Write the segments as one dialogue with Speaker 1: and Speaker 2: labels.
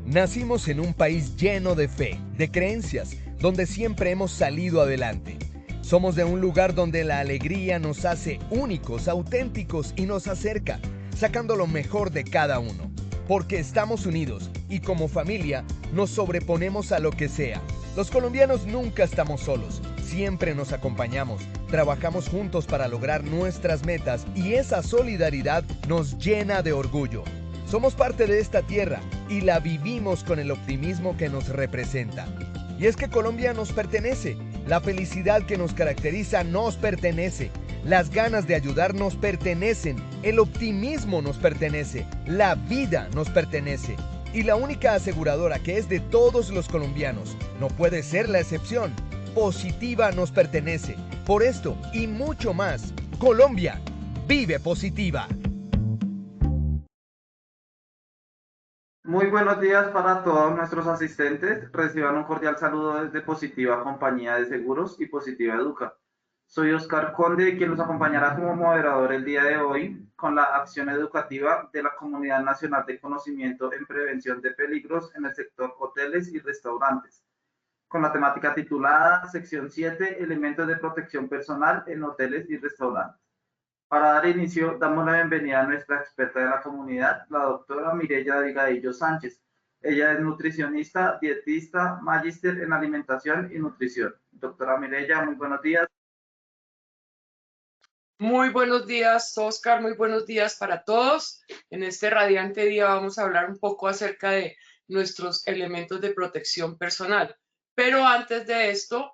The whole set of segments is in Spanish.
Speaker 1: Nacimos en un país lleno de fe, de creencias, donde siempre hemos salido adelante. Somos de un lugar donde la alegría nos hace únicos, auténticos y nos acerca, sacando lo mejor de cada uno. Porque estamos unidos y como familia nos sobreponemos a lo que sea. Los colombianos nunca estamos solos, siempre nos acompañamos, trabajamos juntos para lograr nuestras metas y esa solidaridad nos llena de orgullo. Somos parte de esta tierra y la vivimos con el optimismo que nos representa. Y es que Colombia nos pertenece, la felicidad que nos caracteriza nos pertenece, las ganas de ayudar nos pertenecen, el optimismo nos pertenece, la vida nos pertenece. Y la única aseguradora que es de todos los colombianos, no puede ser la excepción, Positiva nos pertenece. Por esto y mucho más, Colombia vive Positiva.
Speaker 2: Muy buenos días para todos nuestros asistentes. Reciban un cordial saludo desde Positiva Compañía de Seguros y Positiva Educa. Soy Oscar Conde, quien los acompañará como moderador el día de hoy con la acción educativa de la Comunidad Nacional de Conocimiento en Prevención de Peligros en el sector hoteles y restaurantes, con la temática titulada Sección 7, Elementos de Protección Personal en Hoteles y Restaurantes. Para dar inicio, damos la bienvenida a nuestra experta de la comunidad, la doctora Mireya Delgadillo Sánchez. Ella es nutricionista, dietista, magíster en alimentación y nutrición. Doctora Mireya, muy buenos días.
Speaker 3: Muy buenos días, Oscar. Muy buenos días para todos. En este radiante día vamos a hablar un poco acerca de nuestros elementos de protección personal. Pero antes de esto,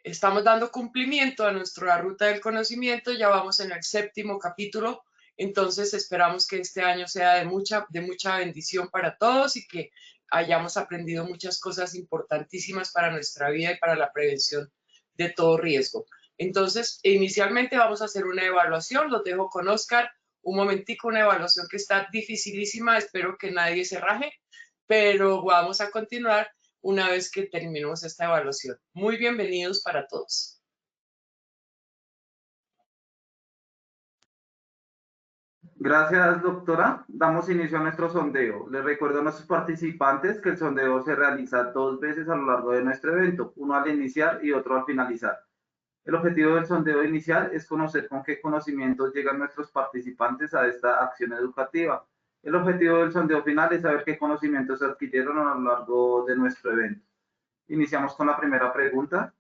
Speaker 3: estamos dando cumplimiento a nuestra ruta del conocimiento. Ya vamos en el 7º capítulo. Entonces esperamos que este año sea de mucha bendición para todos y que hayamos aprendido muchas cosas importantísimas para nuestra vida y para la prevención de todo riesgo. Entonces, inicialmente vamos a hacer una evaluación, los dejo con Oscar, un momentico, una evaluación que está dificilísima, espero que nadie se raje, pero vamos a continuar una vez que terminemos esta evaluación. Muy bienvenidos para todos.
Speaker 2: Gracias, doctora. Damos inicio a nuestro sondeo. Les recuerdo a nuestros participantes que el sondeo se realiza 2 veces a lo largo de nuestro evento, uno al iniciar y otro al finalizar. El objetivo del sondeo inicial es conocer con qué conocimientos llegan nuestros participantes a esta acción educativa. El objetivo del sondeo final es saber qué conocimientos adquirieron a lo largo de nuestro evento. Iniciamos con la primera pregunta.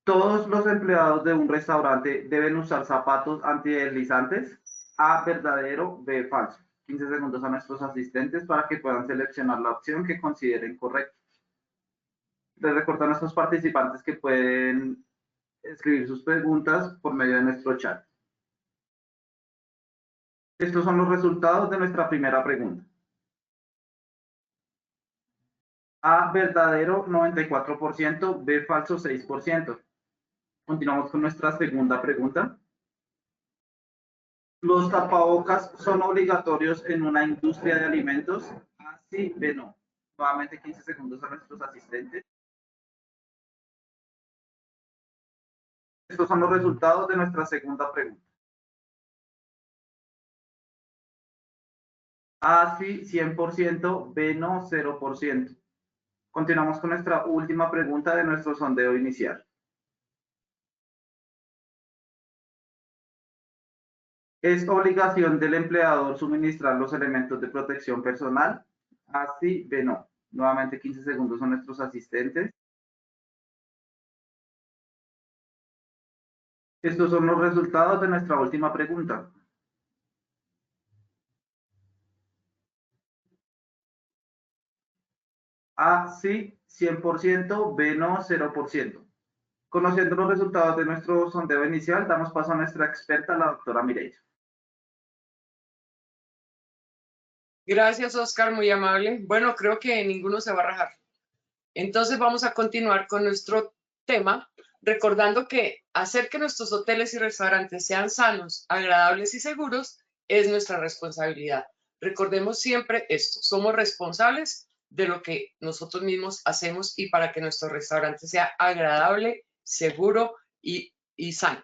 Speaker 2: ¿Todos los empleados de un restaurante deben usar zapatos antideslizantes? A, verdadero, B, falso. 15 segundos a nuestros asistentes para que puedan seleccionar la opción que consideren correcta. Les recuerdo a nuestros participantes que pueden escribir sus preguntas por medio de nuestro chat. Estos son los resultados de nuestra primera pregunta. A, verdadero, 94%, B, falso, 6%. Continuamos con nuestra segunda pregunta. ¿Los tapabocas son obligatorios en una industria de alimentos? A, sí, B, no. Nuevamente 15 segundos a nuestros asistentes. Estos son los resultados de nuestra segunda pregunta. A, sí, 100%, B, no, 0%. Continuamos con nuestra última pregunta de nuestro sondeo inicial. ¿Es obligación del empleador suministrar los elementos de protección personal? A, sí, B, no. Nuevamente 15 segundos a nuestros asistentes. Estos son los resultados de nuestra última pregunta. A, sí, 100%, B, no, 0%. Conociendo los resultados de nuestro sondeo inicial, damos paso a nuestra experta, la doctora Mireya.
Speaker 3: Gracias, Oscar, muy amable. Bueno, creo que ninguno se va a rajar. Entonces vamos a continuar con nuestro tema, recordando que hacer que nuestros hoteles y restaurantes sean sanos, agradables y seguros es nuestra responsabilidad. Recordemos siempre esto, somos responsables de lo que nosotros mismos hacemos y para que nuestro restaurante sea agradable, seguro y sano.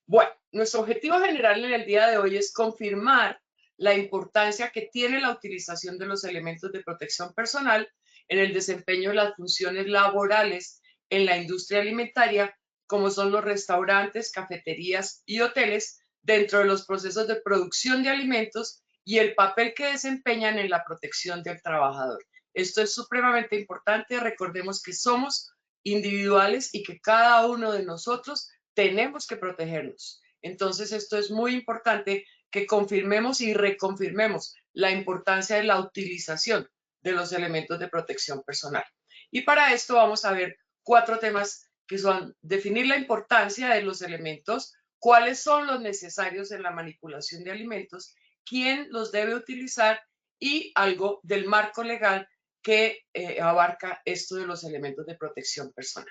Speaker 3: Bueno, nuestro objetivo general en el día de hoy es confirmar la importancia que tiene la utilización de los elementos de protección personal en el desempeño de las funciones laborales en la industria alimentaria, como son los restaurantes, cafeterías y hoteles, dentro de los procesos de producción de alimentos y el papel que desempeñan en la protección del trabajador. Esto es supremamente importante. Recordemos que somos individuales y que cada uno de nosotros tenemos que protegernos. Entonces, esto es muy importante que confirmemos y reconfirmemos la importancia de la utilización de los elementos de protección personal. Y para esto vamos a ver 4 temas que son definir la importancia de los elementos, cuáles son los necesarios en la manipulación de alimentos, quién los debe utilizar y algo del marco legal que abarca esto de los elementos de protección personal.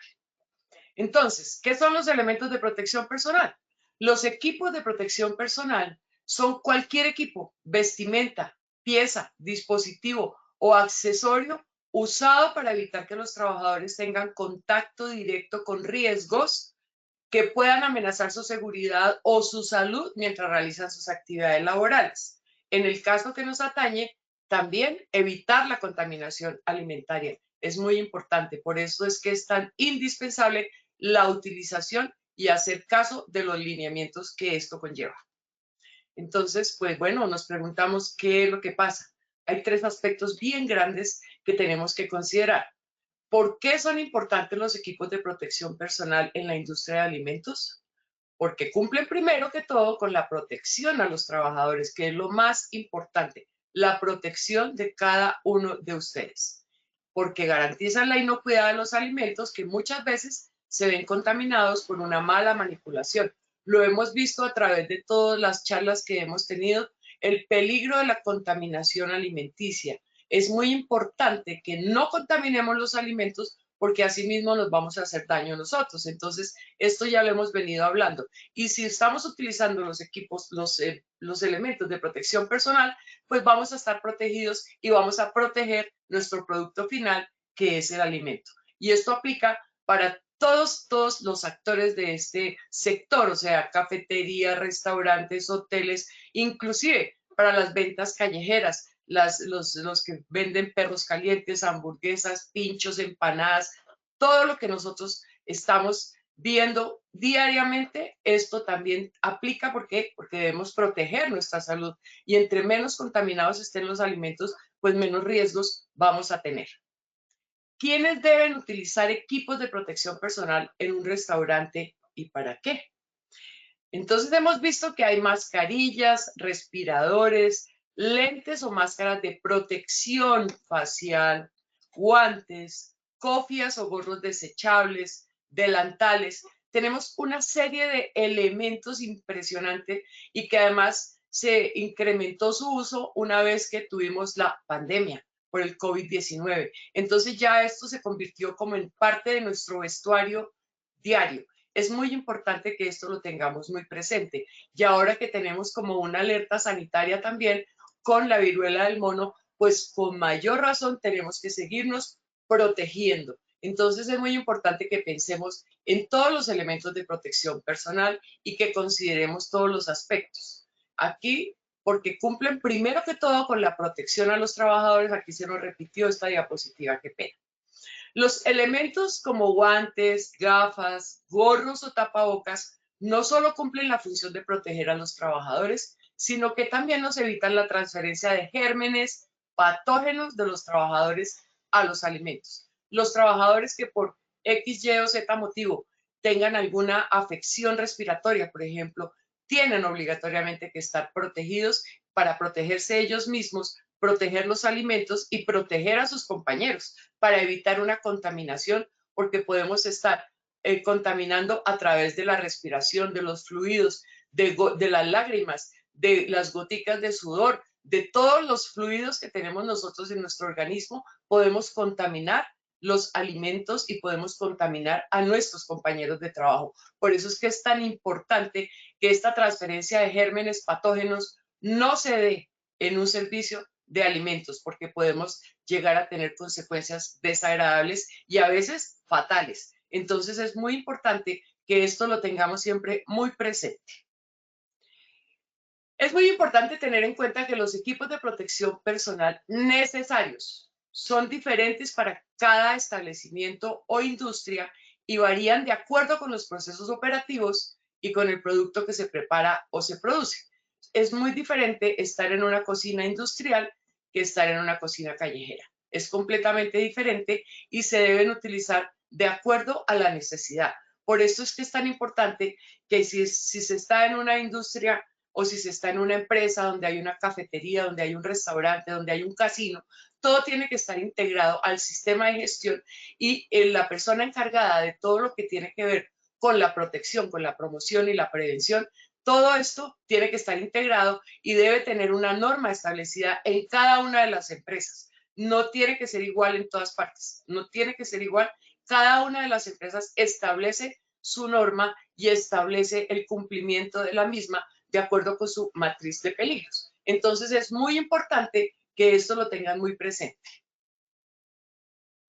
Speaker 3: Entonces, ¿qué son los elementos de protección personal? Los equipos de protección personal son cualquier equipo, vestimenta, pieza, dispositivo o accesorio usado para evitar que los trabajadores tengan contacto directo con riesgos que puedan amenazar su seguridad o su salud mientras realizan sus actividades laborales. En el caso que nos atañe, también evitar la contaminación alimentaria. Es muy importante, por eso es que es tan indispensable la utilización y hacer caso de los lineamientos que esto conlleva. Entonces, pues bueno, nos preguntamos qué es lo que pasa. Hay 3 aspectos bien grandes que tenemos que considerar. ¿Por qué son importantes los equipos de protección personal en la industria de alimentos? Porque cumplen primero que todo con la protección a los trabajadores, que es lo más importante, la protección de cada uno de ustedes. Porque garantizan la inocuidad de los alimentos que muchas veces se ven contaminados por una mala manipulación. Lo hemos visto a través de todas las charlas que hemos tenido, el peligro de la contaminación alimenticia. Es muy importante que no contaminemos los alimentos porque así mismo nos vamos a hacer daño nosotros. Entonces, esto ya lo hemos venido hablando. Y si estamos utilizando los equipos, los elementos de protección personal, pues vamos a estar protegidos y vamos a proteger nuestro producto final, que es el alimento. Y esto aplica para todos los actores de este sector, o sea, cafeterías, restaurantes, hoteles, inclusive para las ventas callejeras, los que venden perros calientes, hamburguesas, pinchos, empanadas, todo lo que nosotros estamos viendo diariamente, esto también aplica. ¿Por qué? Porque debemos proteger nuestra salud y entre menos contaminados estén los alimentos, pues menos riesgos vamos a tener. ¿Quiénes deben utilizar equipos de protección personal en un restaurante y para qué? Entonces hemos visto que hay mascarillas, respiradores, lentes o máscaras de protección facial, guantes, cofias o gorros desechables, delantales. Tenemos una serie de elementos impresionantes y que además se incrementó su uso una vez que tuvimos la pandemia por el COVID-19. Entonces ya esto se convirtió como en parte de nuestro vestuario diario. Es muy importante que esto lo tengamos muy presente. Y ahora que tenemos como una alerta sanitaria también con la viruela del mono, pues con mayor razón tenemos que seguirnos protegiendo. Entonces es muy importante que pensemos en todos los elementos de protección personal y que consideremos todos los aspectos. Aquí, porque cumplen primero que todo con la protección a los trabajadores, aquí se nos repitió esta diapositiva, qué pena. Los elementos como guantes, gafas, gorros o tapabocas no solo cumplen la función de proteger a los trabajadores, sino que también nos evitan la transferencia de gérmenes, patógenos de los trabajadores a los alimentos. Los trabajadores que por X, Y o Z motivo tengan alguna afección respiratoria, por ejemplo, tienen obligatoriamente que estar protegidos para protegerse ellos mismos, proteger los alimentos y proteger a sus compañeros para evitar una contaminación, porque podemos estar contaminando a través de la respiración, de los fluidos, de las lágrimas, de las goticas de sudor, de todos los fluidos que tenemos nosotros en nuestro organismo, podemos contaminar los alimentos y podemos contaminar a nuestros compañeros de trabajo. Por eso es que es tan importante que esta transferencia de gérmenes patógenos no se dé en un servicio de alimentos, porque podemos llegar a tener consecuencias desagradables y a veces fatales. Entonces es muy importante que esto lo tengamos siempre muy presente. Es muy importante tener en cuenta que los equipos de protección personal necesarios son diferentes para cada establecimiento o industria y varían de acuerdo con los procesos operativos y con el producto que se prepara o se produce. Es muy diferente estar en una cocina industrial que estar en una cocina callejera. Es completamente diferente y se deben utilizar de acuerdo a la necesidad. Por eso es que es tan importante que si se está en una industria o si se está en una empresa donde hay una cafetería, donde hay un restaurante, donde hay un casino, todo tiene que estar integrado al sistema de gestión y la persona encargada de todo lo que tiene que ver con la protección, con la promoción y la prevención, todo esto tiene que estar integrado y debe tener una norma establecida en cada una de las empresas. No tiene que ser igual en todas partes, no tiene que ser igual. Cada una de las empresas establece su norma y establece el cumplimiento de la misma de acuerdo con su matriz de peligros. Entonces es muy importante que esto lo tengan muy presente.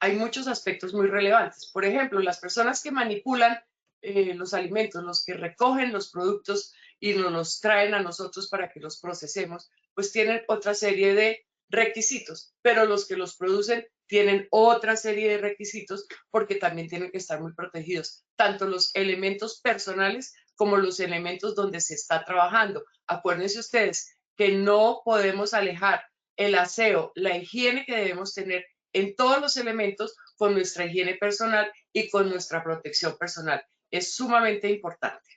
Speaker 3: Hay muchos aspectos muy relevantes. Por ejemplo, las personas que manipulan los alimentos, los que recogen los productos y nos los traen a nosotros para que los procesemos, pues tienen otra serie de requisitos, pero los que los producen tienen otra serie de requisitos porque también tienen que estar muy protegidos, tanto los elementos personales como los elementos donde se está trabajando. Acuérdense ustedes que no podemos alejar el aseo, la higiene que debemos tener en todos los elementos con nuestra higiene personal y con nuestra protección personal. Es sumamente importante.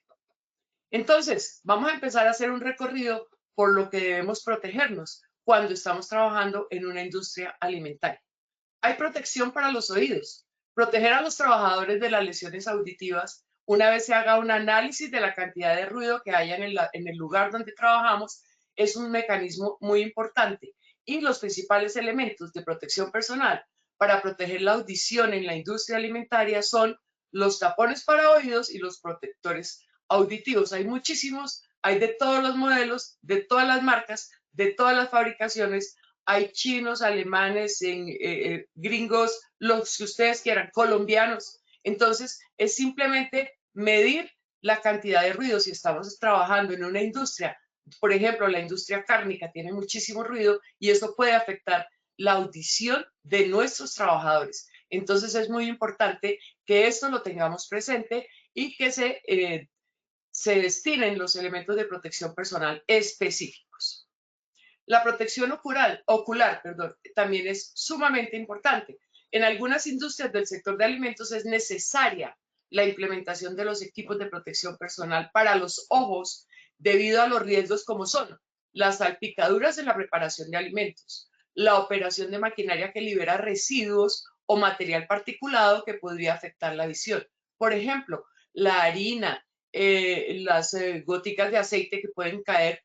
Speaker 3: Entonces, vamos a empezar a hacer un recorrido por lo que debemos protegernos cuando estamos trabajando en una industria alimentaria. Hay protección para los oídos. Proteger a los trabajadores de las lesiones auditivas una vez se haga un análisis de la cantidad de ruido que haya en el lugar donde trabajamos es un mecanismo muy importante. Y los principales elementos de protección personal para proteger la audición en la industria alimentaria son los tapones para oídos y los protectores auditivos. Hay muchísimos, hay de todos los modelos, de todas las marcas, de todas las fabricaciones. Hay chinos, alemanes, gringos, los que ustedes quieran, colombianos. Entonces, es simplemente medir la cantidad de ruido. Si estamos trabajando en una industria, por ejemplo, la industria cárnica tiene muchísimo ruido y eso puede afectar la audición de nuestros trabajadores. Entonces, es muy importante que esto lo tengamos presente y que se destinen los elementos de protección personal específicos. La protección ocular, también es sumamente importante. En algunas industrias del sector de alimentos es necesaria la implementación de los equipos de protección personal para los ojos debido a los riesgos como son las salpicaduras en la preparación de alimentos, la operación de maquinaria que libera residuos o material particulado que podría afectar la visión. Por ejemplo, la harina, las goticas de aceite que pueden caer,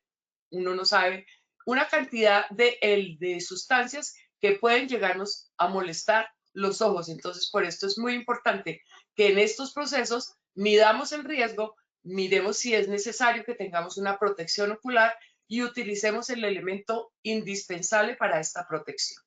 Speaker 3: uno no sabe, una cantidad de sustancias que pueden llegarnos a molestar los ojos. Entonces, por esto es muy importante que en estos procesos midamos el riesgo, miremos si es necesario que tengamos una protección ocular y utilicemos el elemento indispensable para esta protección.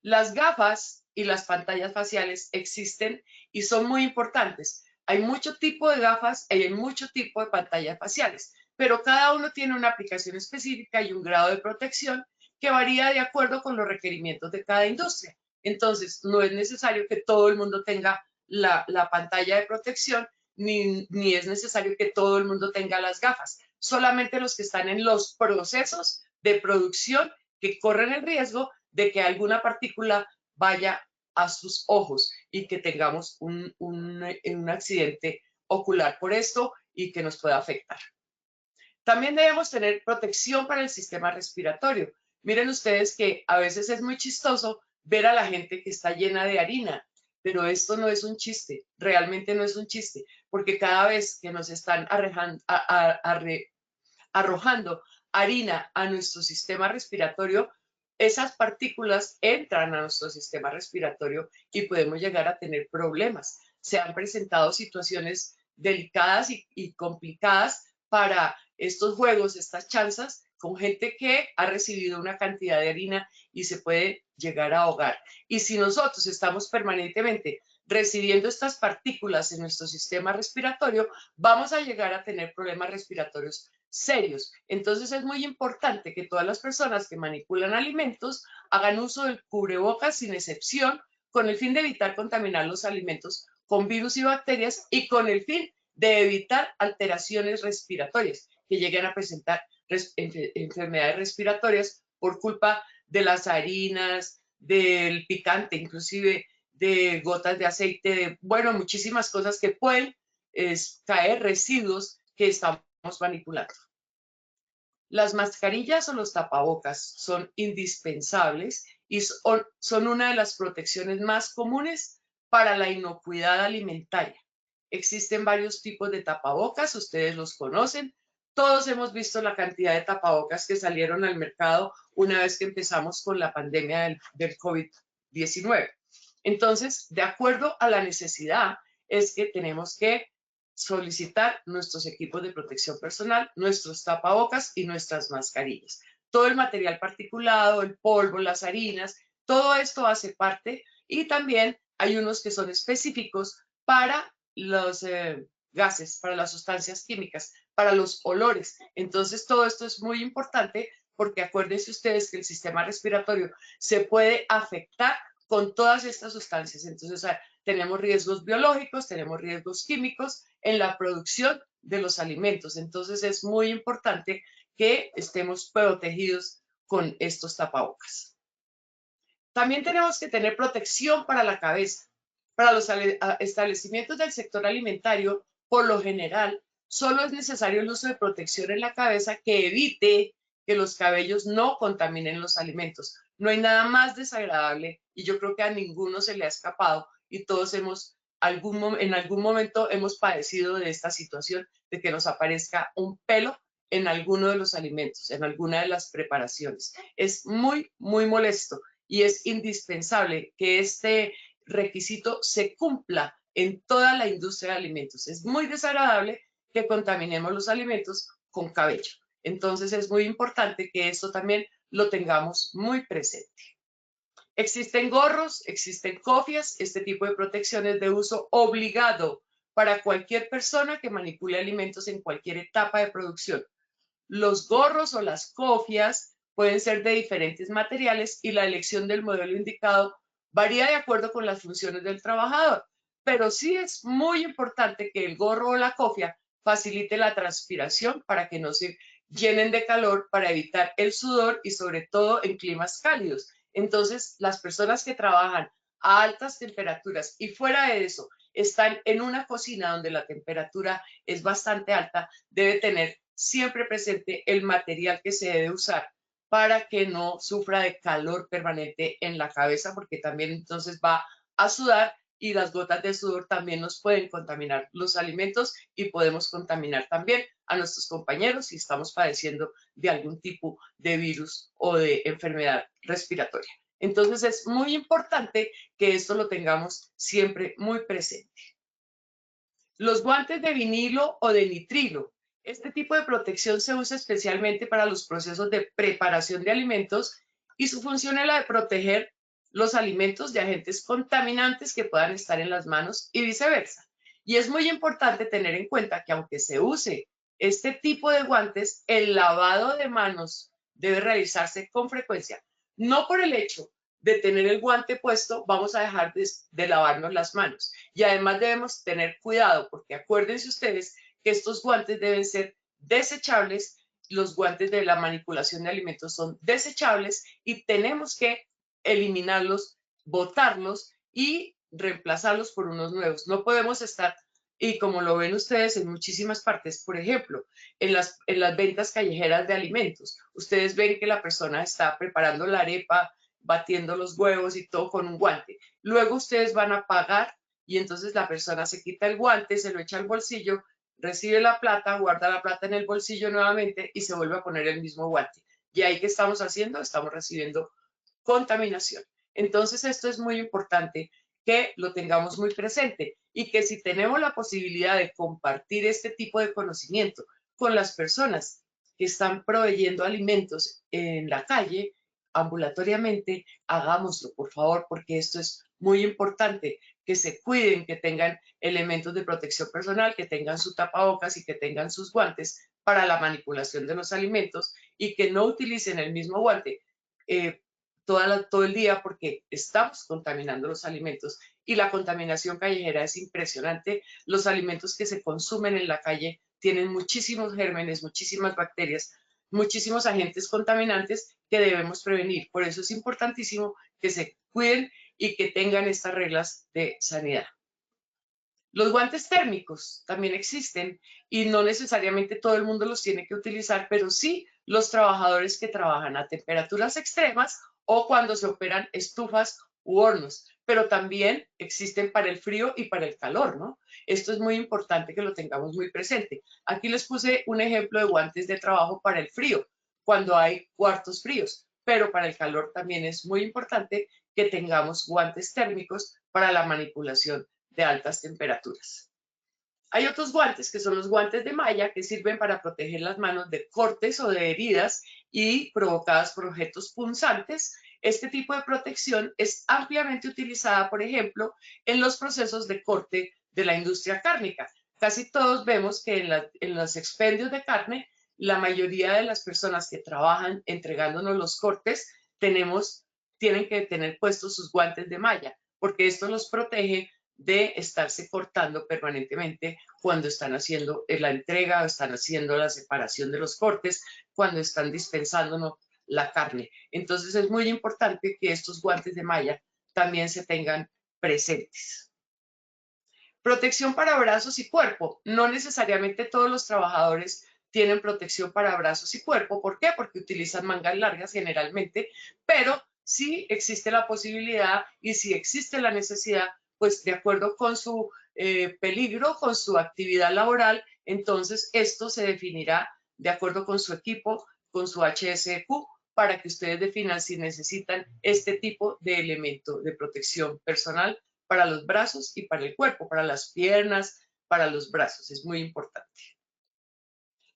Speaker 3: Las gafas y las pantallas faciales existen y son muy importantes. Hay mucho tipo de gafas y hay mucho tipo de pantallas faciales, pero cada uno tiene una aplicación específica y un grado de protección que varía de acuerdo con los requerimientos de cada industria. Entonces, no es necesario que todo el mundo tenga la pantalla de protección, ni es necesario que todo el mundo tenga las gafas. Solamente los que están en los procesos de producción que corren el riesgo de que alguna partícula vaya a sus ojos y que tengamos un accidente ocular por esto y que nos pueda afectar. También debemos tener protección para el sistema respiratorio. Miren ustedes que a veces es muy chistoso ver a la gente que está llena de harina, pero esto no es un chiste, realmente no es un chiste, porque cada vez que nos están arrojando harina a nuestro sistema respiratorio, esas partículas entran a nuestro sistema respiratorio y podemos llegar a tener problemas. Se han presentado situaciones delicadas y complicadas para estos juegos, estas chanzas, con gente que ha recibido una cantidad de harina y se puede llegar a ahogar. Y si nosotros estamos permanentemente recibiendo estas partículas en nuestro sistema respiratorio, vamos a llegar a tener problemas respiratorios serios. Entonces es muy importante que todas las personas que manipulan alimentos hagan uso del cubrebocas sin excepción, con el fin de evitar contaminar los alimentos con virus y bacterias y con el fin de evitar alteraciones respiratorias que lleguen a presentar enfermedades respiratorias por culpa de las harinas, del picante, inclusive de gotas de aceite, de, bueno, muchísimas cosas que pueden caer, residuos que estamos manipulando. Las mascarillas o los tapabocas son indispensables y son una de las protecciones más comunes para la inocuidad alimentaria. Existen varios tipos de tapabocas, ustedes los conocen. Todos hemos visto la cantidad de tapabocas que salieron al mercado una vez que empezamos con la pandemia del COVID-19. Entonces, de acuerdo a la necesidad, es que tenemos que solicitar nuestros equipos de protección personal, nuestros tapabocas y nuestras mascarillas. Todo el material particulado, el polvo, las harinas, todo esto hace parte y también hay unos que son específicos para los gases, para las sustancias químicas, para los olores. Entonces, todo esto es muy importante porque acuérdense ustedes que el sistema respiratorio se puede afectar con todas estas sustancias. Entonces, tenemos riesgos biológicos, tenemos riesgos químicos en la producción de los alimentos. Entonces, es muy importante que estemos protegidos con estos tapabocas. También tenemos que tener protección para la cabeza. Para los establecimientos del sector alimentario, por lo general, solo es necesario el uso de protección en la cabeza que evite que los cabellos no contaminen los alimentos. No hay nada más desagradable y yo creo que a ninguno se le ha escapado y todos en algún momento hemos padecido de esta situación de que nos aparezca un pelo en alguno de los alimentos, en alguna de las preparaciones. Es muy, muy molesto y es indispensable que este requisito se cumpla en toda la industria de alimentos. Es muy desagradable que contaminemos los alimentos con cabello. Entonces es muy importante que esto también lo tengamos muy presente. Existen gorros, existen cofias, este tipo de protección es de uso obligado para cualquier persona que manipule alimentos en cualquier etapa de producción. Los gorros o las cofias pueden ser de diferentes materiales y la elección del modelo indicado varía de acuerdo con las funciones del trabajador, pero sí es muy importante que el gorro o la cofia facilite la transpiración para que no se llenen de calor, para evitar el sudor y sobre todo en climas cálidos. Entonces, las personas que trabajan a altas temperaturas y fuera de eso están en una cocina donde la temperatura es bastante alta, debe tener siempre presente el material que se debe usar para que no sufra de calor permanente en la cabeza, porque también entonces va a sudar y las gotas de sudor también nos pueden contaminar los alimentos y podemos contaminar también a nuestros compañeros si estamos padeciendo de algún tipo de virus o de enfermedad respiratoria. Entonces es muy importante que esto lo tengamos siempre muy presente. Los guantes de vinilo o de nitrilo. Este tipo de protección se usa especialmente para los procesos de preparación de alimentos y su función es la de proteger los alimentos de agentes contaminantes que puedan estar en las manos y viceversa. Y es muy importante tener en cuenta que aunque se use este tipo de guantes, el lavado de manos debe realizarse con frecuencia. No por el hecho de tener el guante puesto, vamos a dejar de lavarnos las manos. Y además debemos tener cuidado, porque acuérdense ustedes que estos guantes deben ser desechables. Los guantes de la manipulación de alimentos son desechables y tenemos que eliminarlos, botarlos y reemplazarlos por unos nuevos. No podemos estar, y como lo ven ustedes en muchísimas partes, por ejemplo, en las ventas callejeras de alimentos, ustedes ven que la persona está preparando la arepa, batiendo los huevos y todo con un guante. Luego ustedes van a pagar y entonces la persona se quita el guante, se lo echa al bolsillo, recibe la plata, guarda la plata en el bolsillo nuevamente y se vuelve a poner el mismo guante. ¿Y ahí qué estamos haciendo? Estamos recibiendo contaminación. Entonces esto es muy importante que lo tengamos muy presente y que si tenemos la posibilidad de compartir este tipo de conocimiento con las personas que están proveyendo alimentos en la calle, ambulatoriamente, hagámoslo, por favor, porque esto es muy importante, que se cuiden, que tengan elementos de protección personal, que tengan su tapabocas y que tengan sus guantes para la manipulación de los alimentos y que no utilicen el mismo guante todo el día porque estamos contaminando los alimentos y la contaminación callejera es impresionante. Los alimentos que se consumen en la calle tienen muchísimos gérmenes, muchísimas bacterias, muchísimos agentes contaminantes que debemos prevenir. Por eso es importantísimo que se cuiden y que tengan estas reglas de sanidad. Los guantes térmicos también existen y no necesariamente todo el mundo los tiene que utilizar, pero sí los trabajadores que trabajan a temperaturas extremas o cuando se operan estufas u hornos, pero también existen para el frío y para el calor, ¿no? Esto es muy importante que lo tengamos muy presente. Aquí les puse un ejemplo de guantes de trabajo para el frío, cuando hay cuartos fríos, pero para el calor también es muy importante que tengamos guantes térmicos para la manipulación de altas temperaturas. Hay otros guantes que son los guantes de malla que sirven para proteger las manos de cortes o de heridas y provocadas por objetos punzantes. Este tipo de protección es ampliamente utilizada, por ejemplo, en los procesos de corte de la industria cárnica. Casi todos vemos que en los expendios de carne, la mayoría de las personas que trabajan entregándonos los cortes tienen que tener puestos sus guantes de malla, porque esto los protege de estarse cortando permanentemente cuando están haciendo la entrega o están haciendo la separación de los cortes, cuando están dispensándonos la carne. Entonces es muy importante que estos guantes de malla también se tengan presentes. Protección para brazos y cuerpo. No necesariamente todos los trabajadores tienen protección para brazos y cuerpo. ¿Por qué? Porque utilizan mangas largas generalmente, pero sí existe la posibilidad y sí existe la necesidad, pues de acuerdo con su peligro, con su actividad laboral, entonces esto se definirá de acuerdo con su equipo, con su HSQ, para que ustedes definan si necesitan este tipo de elemento de protección personal para los brazos y para el cuerpo, para las piernas, para los brazos. Es muy importante.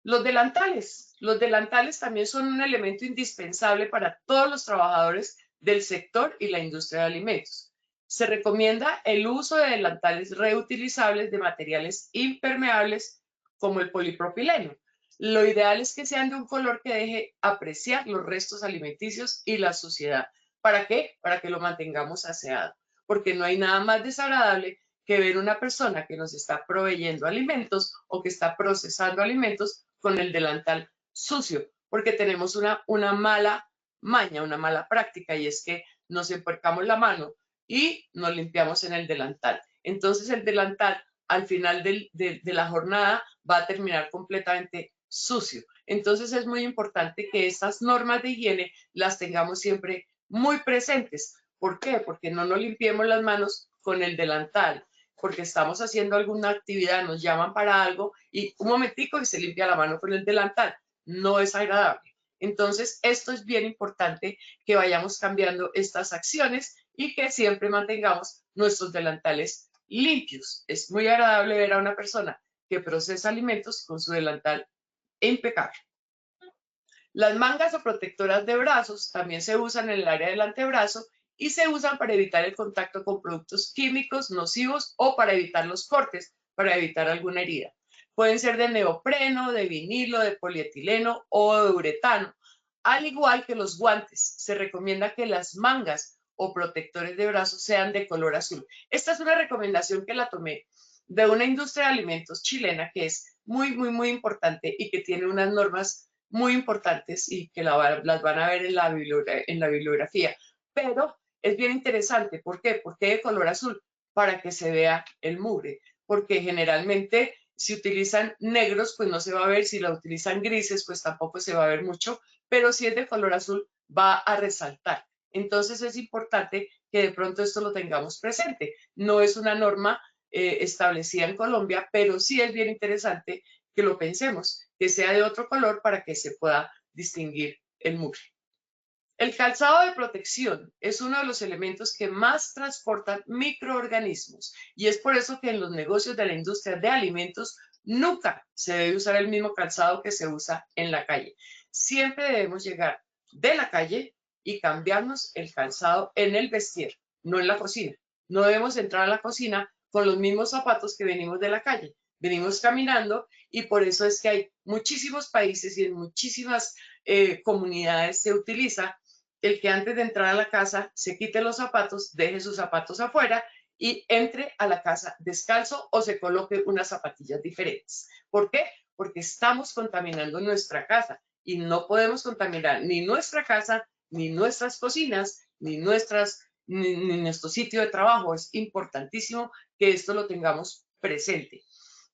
Speaker 3: Los delantales también son un elemento indispensable para todos los trabajadores del sector y la industria de alimentos. Se recomienda el uso de delantales reutilizables de materiales impermeables como el polipropileno. Lo ideal es que sean de un color que deje apreciar los restos alimenticios y la suciedad. ¿Para qué? Para que lo mantengamos aseado. Porque no hay nada más desagradable que ver una persona que nos está proveyendo alimentos o que está procesando alimentos con el delantal sucio, porque tenemos una mala maña, una mala práctica, y es que nos empuercamos la mano y nos limpiamos en el delantal. Entonces el delantal al final de la jornada va a terminar completamente sucio. Entonces es muy importante que estas normas de higiene las tengamos siempre muy presentes. ¿Por qué? Porque no nos limpiemos las manos con el delantal, porque estamos haciendo alguna actividad, nos llaman para algo y un momentico y se limpia la mano con el delantal. No es agradable. Entonces, esto es bien importante que vayamos cambiando estas acciones y que siempre mantengamos nuestros delantales limpios. Es muy agradable ver a una persona que procesa alimentos con su delantal impecable. Las mangas o protectoras de brazos también se usan en el área del antebrazo y se usan para evitar el contacto con productos químicos nocivos o para evitar los cortes, para evitar alguna herida. Pueden ser de neopreno, de vinilo, de polietileno o de uretano. Al igual que los guantes, se recomienda que las mangas o protectores de brazos sean de color azul. Esta es una recomendación que la tomé de una industria de alimentos chilena que es muy, muy, muy importante y que tiene unas normas muy importantes y que las van a ver en la bibliografía. Pero es bien interesante. ¿Por qué? ¿Por qué de color azul? Para que se vea el mugre. Porque generalmente si utilizan negros, pues no se va a ver. Si la utilizan grises, pues tampoco se va a ver mucho. Pero si es de color azul, va a resaltar. Entonces es importante que de pronto esto lo tengamos presente. No es una norma establecida en Colombia, pero sí es bien interesante que lo pensemos, que sea de otro color para que se pueda distinguir el mugre. El calzado de protección es uno de los elementos que más transportan microorganismos y es por eso que en los negocios de la industria de alimentos nunca se debe usar el mismo calzado que se usa en la calle. Siempre debemos llegar de la calle y cambiarnos el calzado en el vestir, no en la cocina. No debemos entrar a la cocina con los mismos zapatos que venimos de la calle. Venimos caminando y por eso es que hay muchísimos países y en muchísimas comunidades se utiliza el que antes de entrar a la casa se quite los zapatos, deje sus zapatos afuera y entre a la casa descalzo o se coloque unas zapatillas diferentes. ¿Por qué? Porque estamos contaminando nuestra casa y no podemos contaminar ni nuestra casa, ni nuestras cocinas, ni nuestro sitio de trabajo. Es importantísimo que esto lo tengamos presente.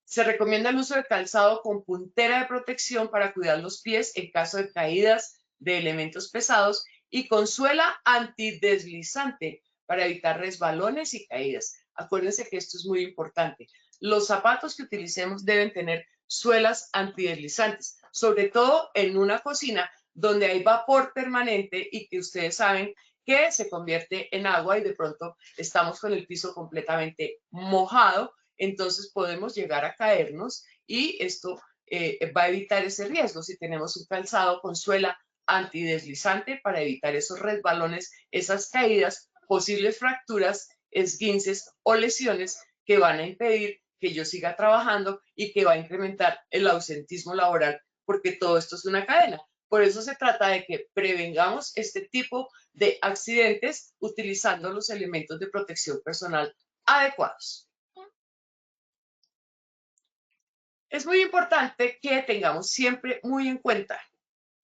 Speaker 3: Se recomienda el uso de calzado con puntera de protección para cuidar los pies en caso de caídas de elementos pesados y con suela antideslizante para evitar resbalones y caídas. Acuérdense que esto es muy importante. Los zapatos que utilicemos deben tener suelas antideslizantes, sobre todo en una cocina donde hay vapor permanente y que ustedes saben que se convierte en agua y de pronto estamos con el piso completamente mojado. Entonces podemos llegar a caernos y esto va a evitar ese riesgo si tenemos un calzado con suela antideslizante para evitar esos resbalones, esas caídas, posibles fracturas, esguinces o lesiones que van a impedir que yo siga trabajando y que va a incrementar el ausentismo laboral, porque todo esto es una cadena. Por eso se trata de que prevengamos este tipo de accidentes utilizando los elementos de protección personal adecuados. Es muy importante que tengamos siempre muy en cuenta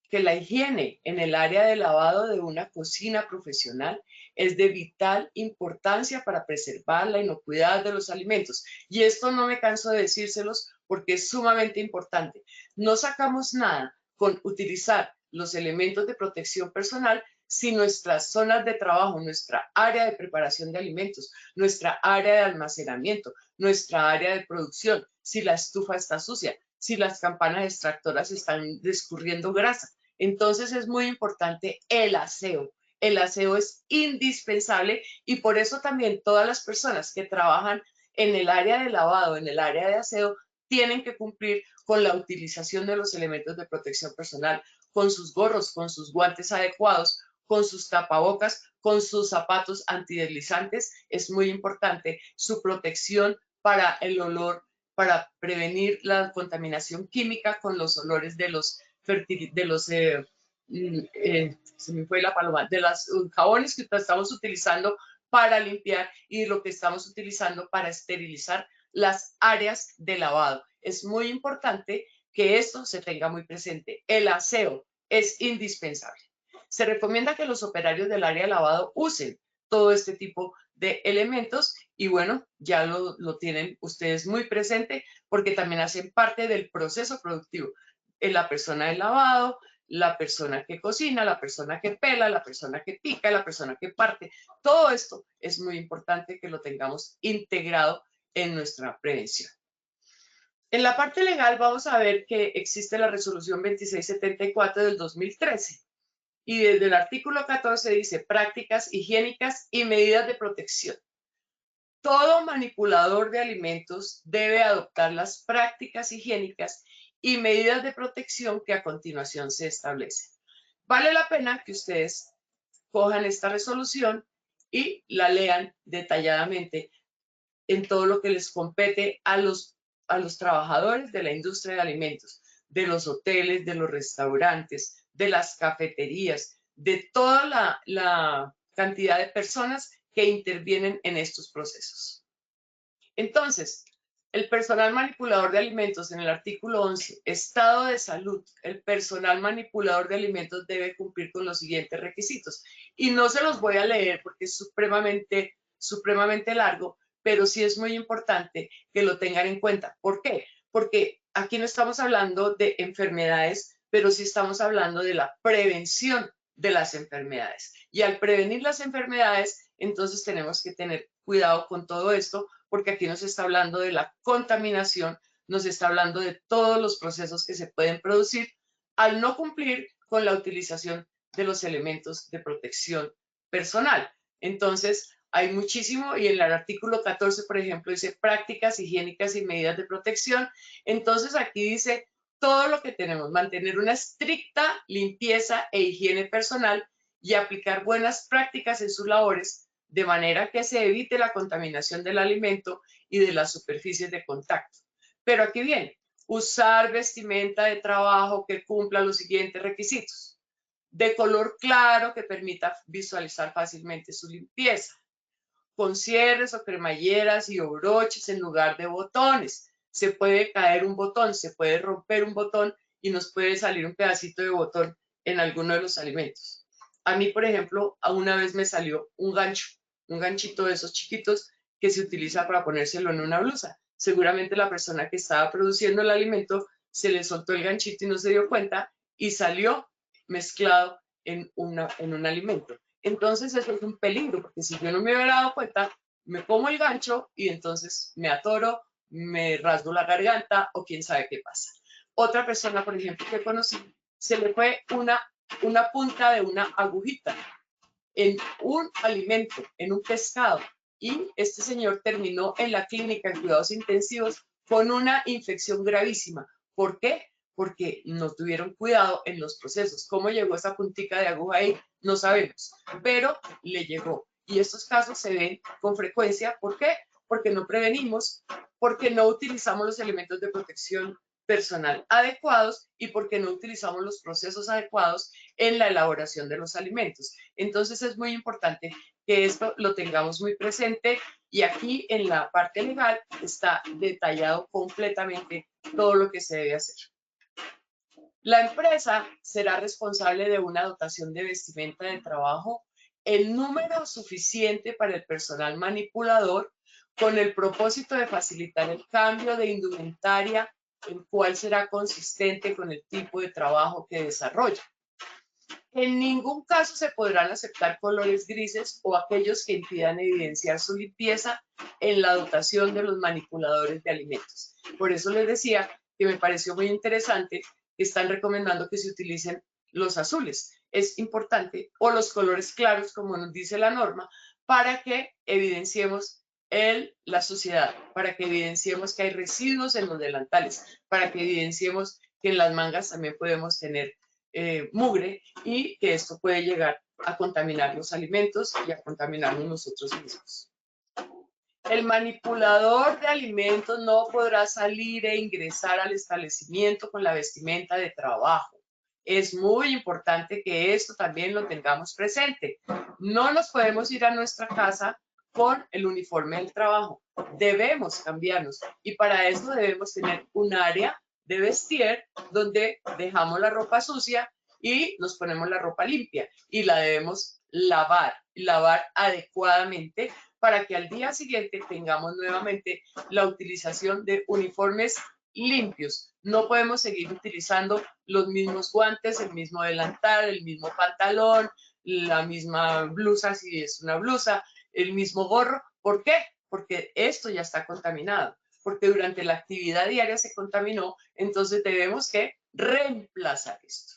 Speaker 3: que la higiene en el área de lavado de una cocina profesional es de vital importancia para preservar la inocuidad de los alimentos. Y esto no me canso de decírselos porque es sumamente importante. No sacamos nada con utilizar los elementos de protección personal si nuestras zonas de trabajo, nuestra área de preparación de alimentos, nuestra área de almacenamiento, nuestra área de producción, si la estufa está sucia, si las campanas extractoras están escurriendo grasa. Entonces es muy importante el aseo. El aseo es indispensable y por eso también todas las personas que trabajan en el área de lavado, en el área de aseo, tienen que cumplir con la utilización de los elementos de protección personal, con sus gorros, con sus guantes adecuados, con sus tapabocas, con sus zapatos antideslizantes. Es muy importante su protección para el olor, para prevenir la contaminación química con los olores de los se me fue la paloma, de los jabones que estamos utilizando para limpiar y lo que estamos utilizando para esterilizar las áreas de lavado. Es muy importante que esto se tenga muy presente. El aseo es indispensable. Se recomienda que los operarios del área de lavado usen todo este tipo de elementos y bueno, ya lo tienen ustedes muy presente porque también hacen parte del proceso productivo. La persona del lavado, la persona que cocina, la persona que pela, la persona que pica, la persona que parte. Todo esto es muy importante que lo tengamos integrado en nuestra prevención. En la parte legal vamos a ver que existe la resolución 2674 del 2013 y desde el artículo 14 dice prácticas higiénicas y medidas de protección. Todo manipulador de alimentos debe adoptar las prácticas higiénicas y medidas de protección que a continuación se establecen. Vale la pena que ustedes cojan esta resolución y la lean detalladamente en todo lo que les compete a los trabajadores de la industria de alimentos, de los hoteles, de los restaurantes, de las cafeterías, de toda la cantidad de personas que intervienen en estos procesos. Entonces, el personal manipulador de alimentos en el artículo 11, estado de salud, el personal manipulador de alimentos debe cumplir con los siguientes requisitos. Y no se los voy a leer porque es supremamente largo, pero sí es muy importante que lo tengan en cuenta. ¿Por qué? Porque aquí no estamos hablando de enfermedades, pero sí estamos hablando de la prevención de las enfermedades. Y al prevenir las enfermedades, entonces tenemos que tener cuidado con todo esto, porque aquí nos está hablando de la contaminación, nos está hablando de todos los procesos que se pueden producir al no cumplir con la utilización de los elementos de protección personal. Entonces, hay muchísimo y en el artículo 14, por ejemplo, dice prácticas higiénicas y medidas de protección. Entonces, aquí dice todo lo que tenemos, mantener una estricta limpieza e higiene personal y aplicar buenas prácticas en sus labores de manera que se evite la contaminación del alimento y de las superficies de contacto. Pero aquí viene, usar vestimenta de trabajo que cumpla los siguientes requisitos: de color claro que permita visualizar fácilmente su limpieza, con cierres o cremalleras y o broches en lugar de botones. Se puede caer un botón, se puede romper un botón y nos puede salir un pedacito de botón en alguno de los alimentos. A mí, por ejemplo, una vez me salió un gancho, un ganchito de esos chiquitos que se utiliza para ponérselo en una blusa. Seguramente la persona que estaba produciendo el alimento se le soltó el ganchito y no se dio cuenta y salió mezclado en un alimento. Entonces eso es un peligro, porque si yo no me hubiera dado cuenta, me como el gancho y entonces me atoro, me rasgo la garganta o quién sabe qué pasa. Otra persona, por ejemplo, que conocí, se le fue una punta de una agujita en un alimento, en un pescado, y este señor terminó en la clínica en cuidados intensivos con una infección gravísima. ¿Por qué? Porque no tuvieron cuidado en los procesos. ¿Cómo llegó esa puntica de aguja ahí? No sabemos, pero le llegó. Y estos casos se ven con frecuencia. ¿Por qué? Porque no prevenimos, porque no utilizamos los elementos de protección personal adecuados y porque no utilizamos los procesos adecuados en la elaboración de los alimentos. Entonces es muy importante que esto lo tengamos muy presente y aquí en la parte legal está detallado completamente todo lo que se debe hacer. La empresa será responsable de una dotación de vestimenta de trabajo en número suficiente para el personal manipulador con el propósito de facilitar el cambio de indumentaria, el cual será consistente con el tipo de trabajo que desarrolla. En ningún caso se podrán aceptar colores grises o aquellos que impidan evidenciar su limpieza en la dotación de los manipuladores de alimentos. Por eso les decía que me pareció muy interesante que están recomendando que se utilicen los azules. Es importante, o los colores claros, como nos dice la norma, para que evidenciemos la suciedad, para que evidenciemos que hay residuos en los delantales, para que evidenciemos que en las mangas también podemos tener mugre y que esto puede llegar a contaminar los alimentos y a contaminarnos nosotros mismos. El manipulador de alimentos no podrá salir e ingresar al establecimiento con la vestimenta de trabajo. Es muy importante que esto también lo tengamos presente. No nos podemos ir a nuestra casa con el uniforme del trabajo. Debemos cambiarnos y para eso debemos tener un área de vestir donde dejamos la ropa sucia y nos ponemos la ropa limpia y la debemos lavar adecuadamente para que al día siguiente tengamos nuevamente la utilización de uniformes limpios. No podemos seguir utilizando los mismos guantes, el mismo delantal, el mismo pantalón, la misma blusa si es una blusa, el mismo gorro. ¿Por qué? Porque esto ya está contaminado, porque durante la actividad diaria se contaminó, entonces debemos que reemplazar esto.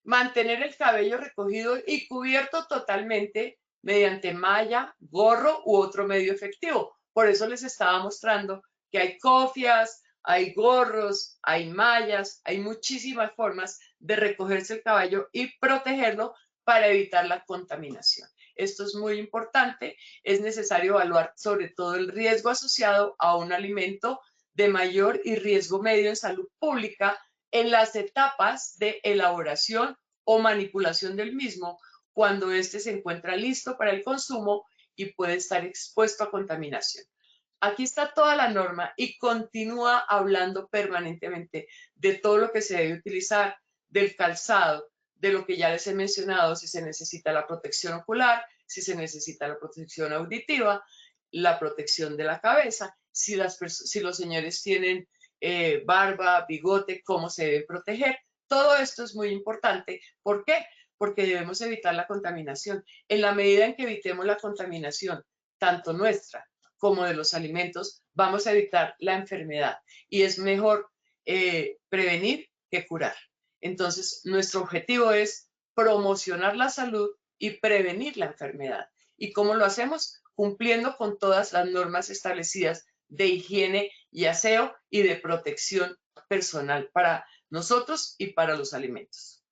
Speaker 3: Mantener el cabello recogido y cubierto totalmente mediante malla, gorro u otro medio efectivo. Por eso les estaba mostrando que hay cofias, hay gorros, hay mallas, hay muchísimas formas de recogerse el cabello y protegerlo para evitar la contaminación. Esto es muy importante. Es necesario evaluar sobre todo el riesgo asociado a un alimento de mayor y riesgo medio en salud pública en las etapas de elaboración o manipulación del mismo, cuando éste se encuentra listo para el consumo y puede estar expuesto a contaminación. Aquí está toda la norma y continúa hablando permanentemente de todo lo que se debe utilizar, del calzado, de lo que ya les he mencionado, si se necesita la protección ocular, si se necesita la protección auditiva, la protección de la cabeza, si los señores tienen barba, bigote, cómo se deben proteger. Todo esto es muy importante. ¿Por qué? Porque debemos evitar la contaminación. En la medida en que evitemos la contaminación, tanto nuestra como de los alimentos, vamos a evitar la enfermedad. Y es mejor prevenir que curar. Entonces, nuestro objetivo es promocionar la salud y prevenir la enfermedad. ¿Y cómo lo hacemos? Cumpliendo con todas las normas establecidas de higiene y aseo y de protección personal para nosotros y para los alimentos.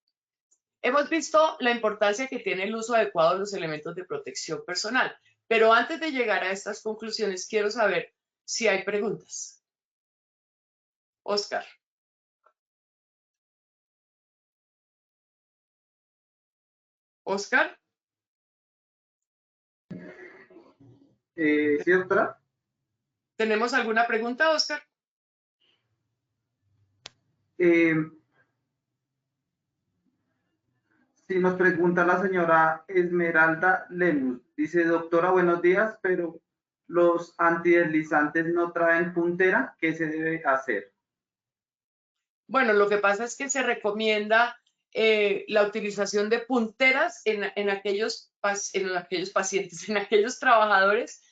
Speaker 3: Hemos visto la importancia que tiene el uso adecuado de los elementos de protección personal, pero antes de llegar a estas conclusiones, quiero saber si hay preguntas. Oscar. Oscar.
Speaker 2: ¿Sí, doctora?
Speaker 3: ¿Tenemos alguna pregunta, Oscar?
Speaker 2: Si nos pregunta la señora Esmeralda Lemus, dice, doctora, buenos días, pero los antideslizantes no traen puntera, ¿qué se debe hacer?
Speaker 3: Bueno, lo que pasa es que se recomienda la utilización de punteras en aquellos pacientes, en aquellos trabajadores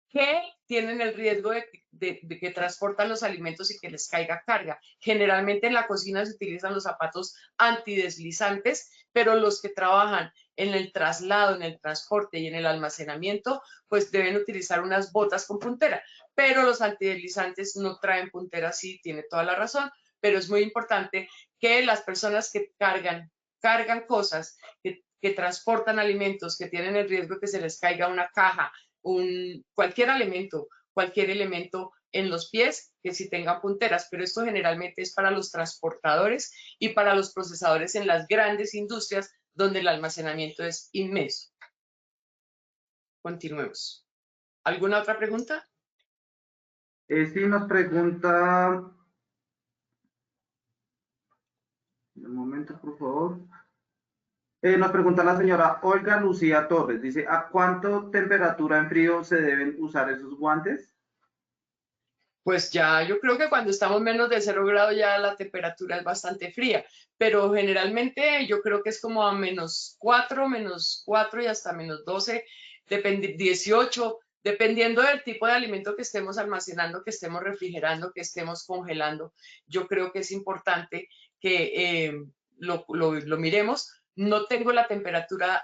Speaker 3: que tienen el riesgo de que transportan los alimentos y que les caiga carga. Generalmente en la cocina se utilizan los zapatos antideslizantes, pero los que trabajan en el traslado, en el transporte y en el almacenamiento, pues deben utilizar unas botas con puntera. Pero los antideslizantes no traen puntera, sí, tiene toda la razón, pero es muy importante que las personas que cargan cosas, que transportan alimentos, que tienen el riesgo de que se les caiga una caja, cualquier elemento en los pies, que sí tengan punteras, pero esto generalmente es para los transportadores y para los procesadores en las grandes industrias donde el almacenamiento es inmenso. Continuemos. ¿Alguna otra pregunta?
Speaker 2: Sí, nos pregunta... Un momento, por favor. Nos pregunta la señora Olga Lucía Torres. Dice, ¿a cuánto temperatura en frío se deben usar esos guantes?
Speaker 3: Pues ya, yo creo que cuando estamos menos de 0 grados ya la temperatura es bastante fría, pero generalmente yo creo que es como a -4 y hasta -12, 18, dependiendo del tipo de alimento que estemos almacenando, que estemos refrigerando, que estemos congelando. Yo creo que es importante que lo miremos. No tengo la temperatura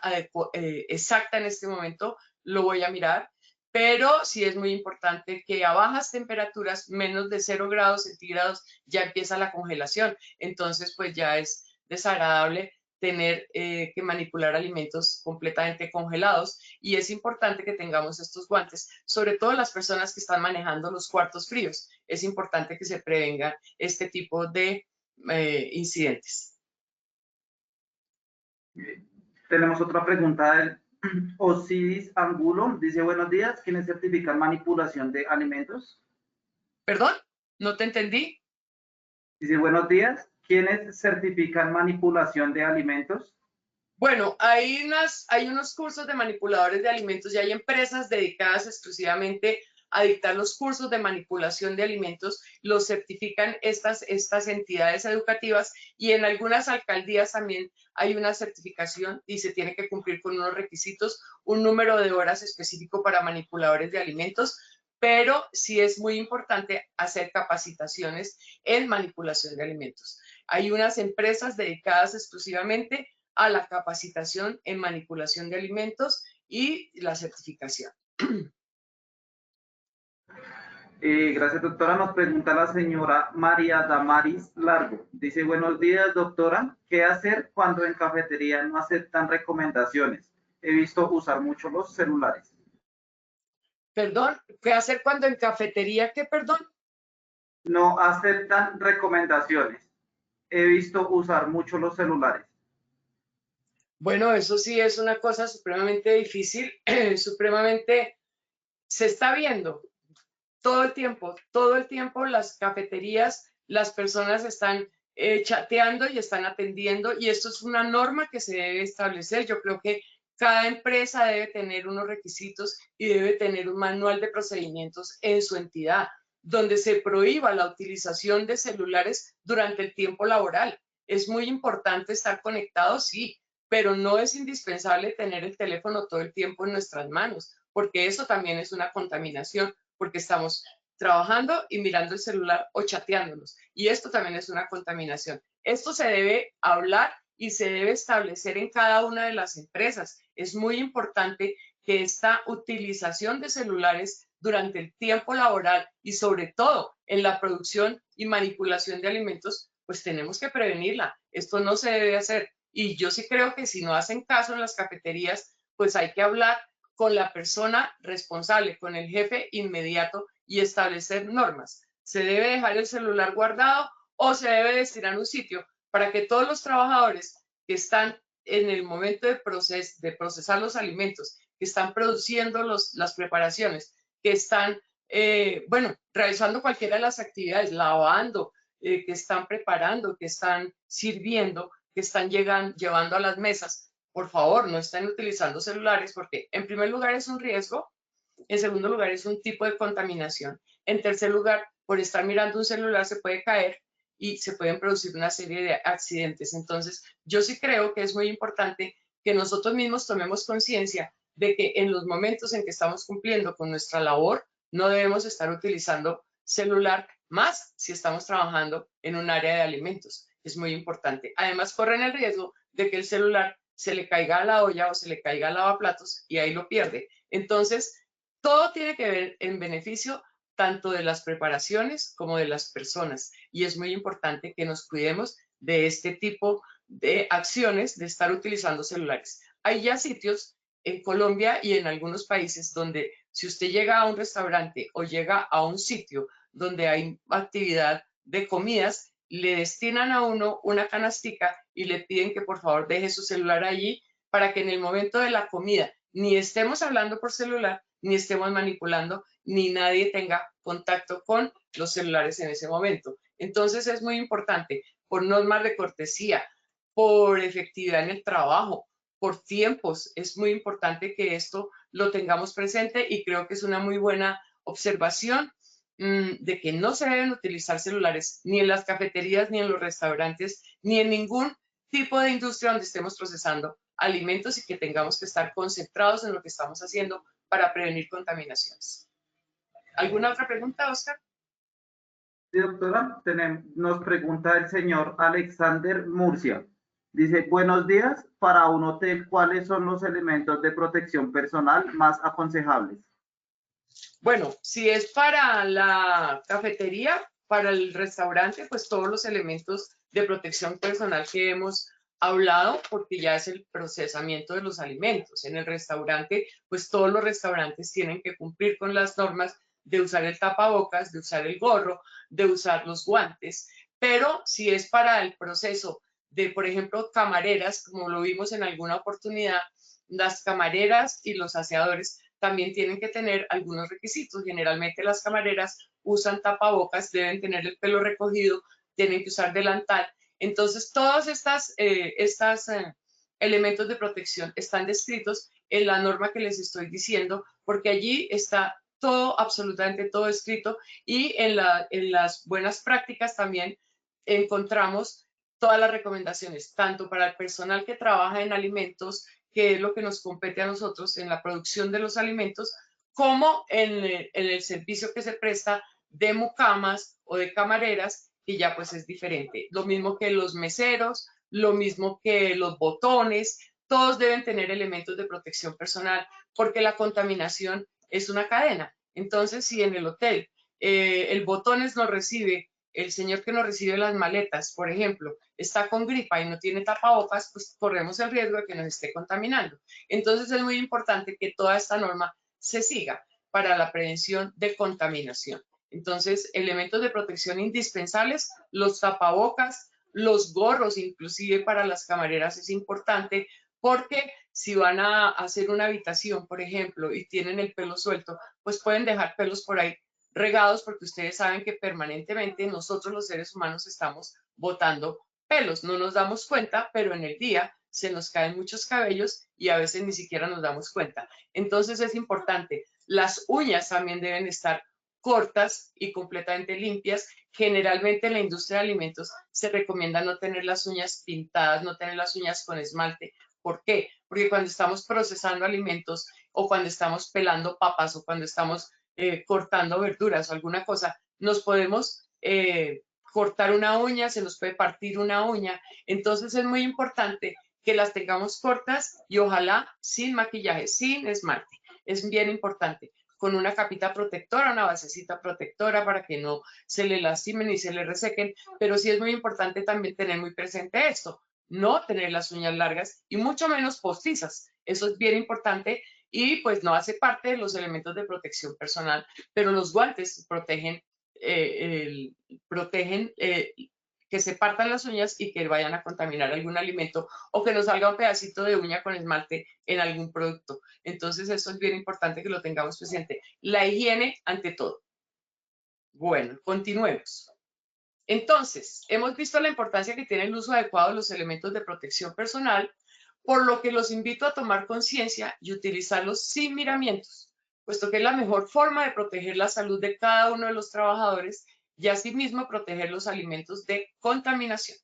Speaker 3: exacta en este momento, lo voy a mirar, pero sí es muy importante que a bajas temperaturas, menos de 0 grados centígrados, ya empieza la congelación. Entonces, pues ya es desagradable tener que manipular alimentos completamente congelados, y es importante que tengamos estos guantes, sobre todo las personas que están manejando los cuartos fríos. Es importante que se prevengan este tipo de incidentes.
Speaker 2: Tenemos otra pregunta del Osiris Angulo. Dice, buenos días, ¿quiénes certifican manipulación de alimentos?
Speaker 3: ¿Perdón? ¿No te entendí?
Speaker 2: Dice, buenos días, ¿quiénes certifican manipulación de alimentos?
Speaker 3: Bueno, hay unos cursos de manipuladores de alimentos y hay empresas dedicadas exclusivamente a dictar los cursos de manipulación de alimentos. Los certifican estas entidades educativas, y en algunas alcaldías también hay una certificación y se tiene que cumplir con unos requisitos, un número de horas específico para manipuladores de alimentos, pero sí es muy importante hacer capacitaciones en manipulación de alimentos. Hay unas empresas dedicadas exclusivamente a la capacitación en manipulación de alimentos y la certificación.
Speaker 2: Gracias, doctora. Nos pregunta la señora María Damaris Largo. Dice, buenos días, doctora. ¿Qué hacer cuando en cafetería no aceptan recomendaciones? He visto usar mucho los celulares.
Speaker 3: Perdón, ¿qué hacer cuando en cafetería? ¿Qué, perdón?
Speaker 2: No aceptan recomendaciones. He visto usar mucho los celulares.
Speaker 3: Bueno, eso sí es una cosa supremamente difícil, supremamente, se está viendo todo el tiempo las cafeterías, las personas están chateando y están atendiendo, y esto es una norma que se debe establecer. Yo creo que cada empresa debe tener unos requisitos y debe tener un manual de procedimientos en su entidad, donde se prohíba la utilización de celulares durante el tiempo laboral. Es muy importante estar conectado, sí, pero no es indispensable tener el teléfono todo el tiempo en nuestras manos, porque eso también es una contaminación, porque estamos trabajando y mirando el celular o chateándonos. Y esto también es una contaminación. Esto se debe hablar y se debe establecer en cada una de las empresas. Es muy importante que esta utilización de celulares durante el tiempo laboral y sobre todo en la producción y manipulación de alimentos, pues tenemos que prevenirla. Esto no se debe hacer. Y yo sí creo que si no hacen caso en las cafeterías, pues hay que hablar con la persona responsable, con el jefe inmediato y establecer normas. ¿Se debe dejar el celular guardado o se debe destinar a un sitio para que todos los trabajadores que están en el momento de procesar los alimentos, que están produciendo las preparaciones, que están, realizando cualquiera de las actividades, lavando, que están preparando, que están sirviendo, que están llevando a las mesas, por favor, no estén utilizando celulares porque en primer lugar es un riesgo, en segundo lugar es un tipo de contaminación, en tercer lugar, por estar mirando un celular se puede caer y se pueden producir una serie de accidentes. Entonces, yo sí creo que es muy importante que nosotros mismos tomemos conciencia de que en los momentos en que estamos cumpliendo con nuestra labor, no debemos estar utilizando celular más si estamos trabajando en un área de alimentos. Es muy importante. Además, corren el riesgo de que el celular se le caiga a la olla o se le caiga al lavaplatos y ahí lo pierde. Entonces, todo tiene que ver en beneficio tanto de las preparaciones como de las personas. Y es muy importante que nos cuidemos de este tipo de acciones de estar utilizando celulares. Hay ya sitios en Colombia y en algunos países donde si usted llega a un restaurante o llega a un sitio donde hay actividad de comidas, le destinan a uno una canastica y le piden que por favor deje su celular allí para que en el momento de la comida ni estemos hablando por celular, ni estemos manipulando, ni nadie tenga contacto con los celulares en ese momento. Entonces es muy importante, por normas de cortesía, por efectividad en el trabajo, por tiempos, es muy importante que esto lo tengamos presente y creo que es una muy buena observación de que no se deben utilizar celulares ni en las cafeterías, ni en los restaurantes, ni en ningún tipo de industria donde estemos procesando alimentos y que tengamos que estar concentrados en lo que estamos haciendo para prevenir contaminaciones. ¿Alguna otra pregunta, Oscar?
Speaker 2: Sí, doctora, nos pregunta el señor Alexander Murcia. Dice, buenos días, para un hotel, ¿cuáles son los elementos de protección personal más aconsejables?
Speaker 3: Bueno, si es para la cafetería, para el restaurante, pues todos los elementos de protección personal que hemos hablado, porque ya es el procesamiento de los alimentos. En el restaurante, pues todos los restaurantes tienen que cumplir con las normas de usar el tapabocas, de usar el gorro, de usar los guantes. Pero si es para el proceso de, por ejemplo, camareras, como lo vimos en alguna oportunidad, las camareras y los aseadores también tienen que tener algunos requisitos. Generalmente las camareras usan tapabocas, deben tener el pelo recogido, tienen que usar delantal. Entonces, todos estos elementos de protección están descritos en la norma que les estoy diciendo, porque allí está todo, absolutamente todo escrito, y en las buenas prácticas también encontramos todas las recomendaciones, tanto para el personal que trabaja en alimentos, que es lo que nos compete a nosotros en la producción de los alimentos, como en el servicio que se presta de mucamas o de camareras, que ya pues es diferente. Lo mismo que los meseros, lo mismo que los botones, todos deben tener elementos de protección personal, porque la contaminación es una cadena. Entonces, si en el hotel el botones nos recibe, el señor que nos recibe las maletas, por ejemplo, está con gripa y no tiene tapabocas, pues corremos el riesgo de que nos esté contaminando. Entonces es muy importante que toda esta norma se siga para la prevención de contaminación. Entonces, elementos de protección indispensables, los tapabocas, los gorros, inclusive para las camareras es importante, porque si van a hacer una habitación, por ejemplo, y tienen el pelo suelto, pues pueden dejar pelos por ahí regados, porque ustedes saben que permanentemente nosotros los seres humanos estamos botando pelos. No nos damos cuenta, pero en el día se nos caen muchos cabellos y a veces ni siquiera nos damos cuenta. Entonces es importante. Las uñas también deben estar cortas y completamente limpias. Generalmente en la industria de alimentos se recomienda no tener las uñas pintadas, no tener las uñas con esmalte. ¿Por qué? Porque cuando estamos procesando alimentos o cuando estamos pelando papas o cuando estamos cortando verduras o alguna cosa, nos podemos cortar una uña, se nos puede partir una uña. Entonces es muy importante que las tengamos cortas y ojalá sin maquillaje, sin esmalte. Es bien importante, con una capita protectora, una basecita protectora para que no se le lastimen y se le resequen, pero sí es muy importante también tener muy presente esto. no tener las uñas largas y mucho menos postizas. Eso es bien importante y pues no hace parte de los elementos de protección personal, pero los guantes protegen, que se partan las uñas y que vayan a contaminar algún alimento o que nos salga un pedacito de uña con esmalte en algún producto. Entonces eso es bien importante que lo tengamos presente. La higiene ante todo. Bueno, continuemos. Entonces, hemos visto la importancia que tiene el uso adecuado de los elementos de protección personal, por lo que los invito a tomar conciencia y utilizarlos sin miramientos, puesto que es la mejor forma de proteger la salud de cada uno de los trabajadores y asimismo proteger los alimentos de contaminación.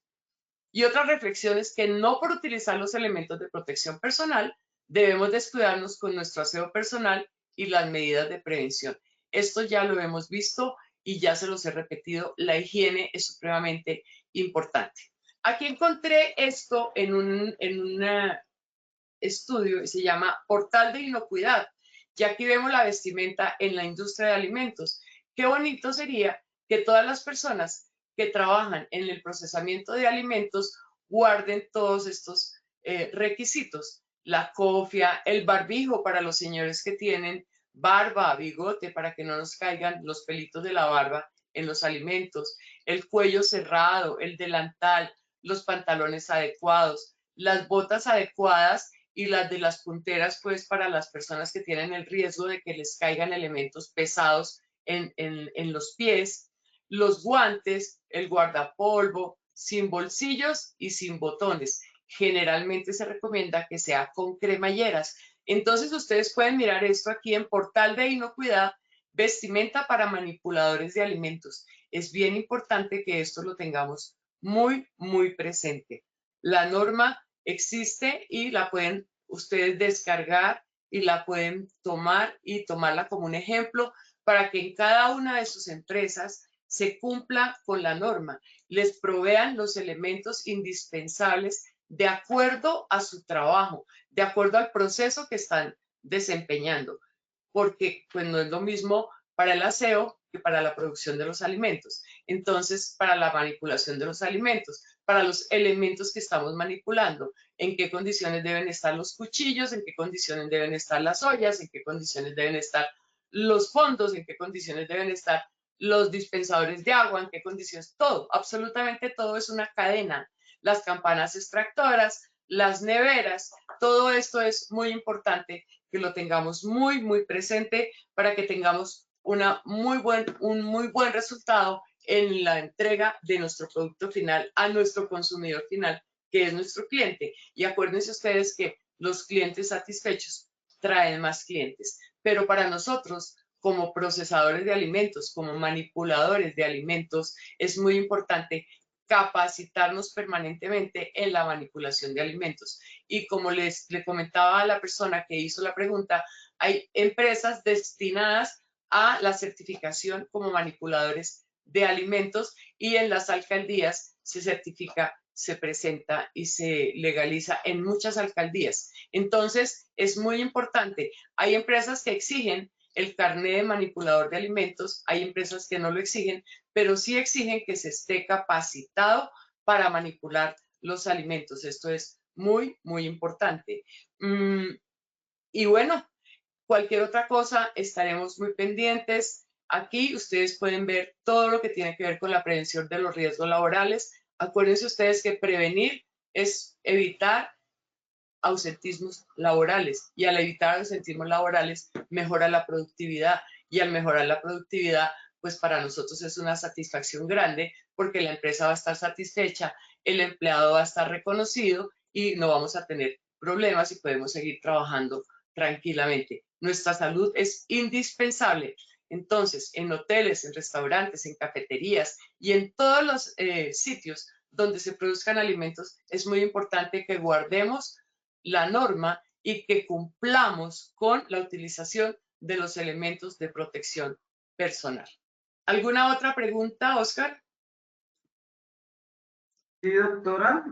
Speaker 3: Y otra reflexión es que no por utilizar los elementos de protección personal debemos descuidarnos con nuestro aseo personal y las medidas de prevención. Esto ya lo hemos visto y ya se los he repetido, la higiene es supremamente importante. Aquí encontré esto en un estudio que se llama Portal de Inocuidad. Y aquí vemos la vestimenta en la industria de alimentos. Qué bonito sería que todas las personas que trabajan en el procesamiento de alimentos guarden todos estos requisitos. La cofia, el barbijo para los señores que tienen barba, bigote, para que no nos caigan los pelitos de la barba en los alimentos, el cuello cerrado, el delantal, los pantalones adecuados, las botas adecuadas y las de las punteras, pues para las personas que tienen el riesgo de que les caigan elementos pesados en los pies, los guantes, el guardapolvo, sin bolsillos y sin botones. Generalmente se recomienda que sea con cremalleras. Entonces ustedes pueden mirar esto aquí en Portal de Inocuidad, vestimenta para manipuladores de alimentos. Es bien importante que esto lo tengamos muy, muy presente. La norma existe y la pueden ustedes descargar y la pueden tomar y tomarla como un ejemplo para que en cada una de sus empresas se cumpla con la norma, les provean los elementos indispensables de acuerdo a su trabajo, de acuerdo al proceso que están desempeñando, porque pues no es lo mismo para el aseo que para la producción de los alimentos. Entonces, para la manipulación de los alimentos, para los elementos que estamos manipulando, en qué condiciones deben estar los cuchillos, en qué condiciones deben estar las ollas, en qué condiciones deben estar los fondos, en qué condiciones deben estar los dispensadores de agua, en qué condiciones, todo, absolutamente todo es una cadena. Las campanas extractoras, las neveras, todo esto es muy importante que lo tengamos muy, muy presente para que tengamos un muy buen resultado en la entrega de nuestro producto final a nuestro consumidor final, que es nuestro cliente. Y acuérdense ustedes que los clientes satisfechos traen más clientes, pero para nosotros como procesadores de alimentos, como manipuladores de alimentos, es muy importante capacitarnos permanentemente en la manipulación de alimentos. Y como le comentaba a la persona que hizo la pregunta, hay empresas destinadas a la certificación como manipuladores de alimentos y en las alcaldías se certifica, se presenta y se legaliza en muchas alcaldías. Entonces, es muy importante. Hay empresas que exigen el carnet de manipulador de alimentos, hay empresas que no lo exigen, pero sí exigen que se esté capacitado para manipular los alimentos. Esto es muy, muy importante. Y bueno, cualquier otra cosa, estaremos muy pendientes. Aquí ustedes pueden ver todo lo que tiene que ver con la prevención de los riesgos laborales. Acuérdense ustedes que prevenir es evitar ausentismos laborales y al evitar ausentismos laborales mejora la productividad y al mejorar la productividad pues para nosotros es una satisfacción grande porque la empresa va a estar satisfecha, el empleado va a estar reconocido y no vamos a tener problemas y podemos seguir trabajando tranquilamente. Nuestra salud es indispensable. Entonces, en hoteles, en restaurantes, en cafeterías y en todos los sitios donde se produzcan alimentos, es muy importante que guardemos la norma y que cumplamos con la utilización de los elementos de protección personal. ¿Alguna otra pregunta, Oscar?
Speaker 2: Sí, doctora.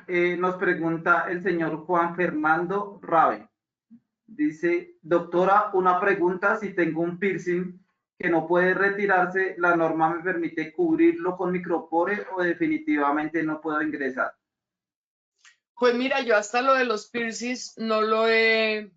Speaker 2: Nos pregunta el señor Juan Fernando Rabe. Dice, doctora, una pregunta, si tengo un piercing que no puede retirarse, ¿la norma me permite cubrirlo con micropore o definitivamente no puedo ingresar?
Speaker 3: Pues mira, yo hasta lo de los piercings no lo he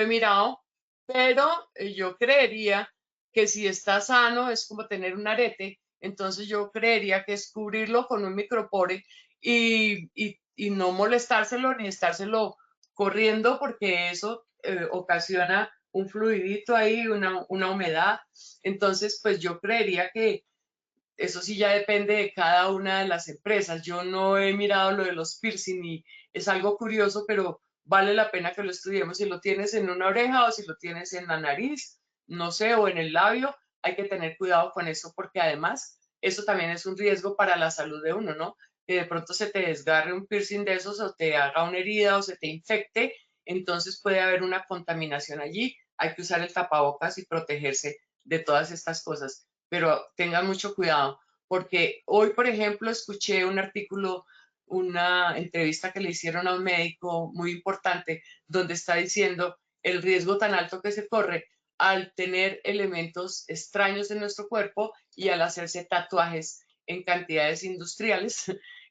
Speaker 3: mirado, pero yo creería que si está sano es como tener un arete, entonces yo creería que es cubrirlo con un micropore y no molestárselo ni estárselo corriendo porque eso ocasiona un fluidito ahí, una humedad. Entonces, pues yo creería que eso sí ya depende de cada una de las empresas. Yo no he mirado lo de los piercing y es algo curioso, pero vale la pena que lo estudiemos. Si lo tienes en una oreja o si lo tienes en la nariz, no sé, o en el labio, hay que tener cuidado con eso porque además eso también es un riesgo para la salud de uno, ¿no? Que de pronto se te desgarre un piercing de esos o te haga una herida o se te infecte, entonces puede haber una contaminación allí. Hay que usar el tapabocas y protegerse de todas estas cosas, pero tengan mucho cuidado, porque hoy, por ejemplo, escuché un artículo, una entrevista que le hicieron a un médico muy importante, donde está diciendo el riesgo tan alto que se corre al tener elementos extraños en nuestro cuerpo y al hacerse tatuajes en cantidades industriales.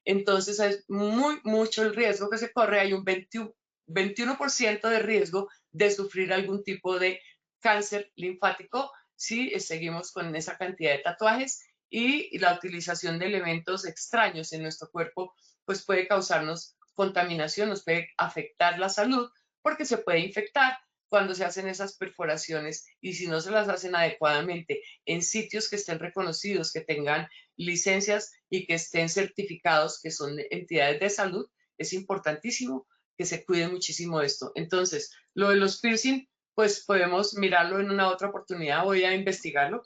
Speaker 3: Entonces es mucho el riesgo que se corre. Hay un 21% de riesgo de sufrir algún tipo de cáncer linfático si seguimos con esa cantidad de tatuajes, y la utilización de elementos extraños en nuestro cuerpo pues puede causarnos contaminación, nos puede afectar la salud porque se puede infectar cuando se hacen esas perforaciones, y si no se las hacen adecuadamente en sitios que estén reconocidos, que tengan licencias y que estén certificados, que son entidades de salud, es importantísimo que se cuide muchísimo esto. Entonces, lo de los piercing, pues podemos mirarlo en una otra oportunidad, voy a investigarlo,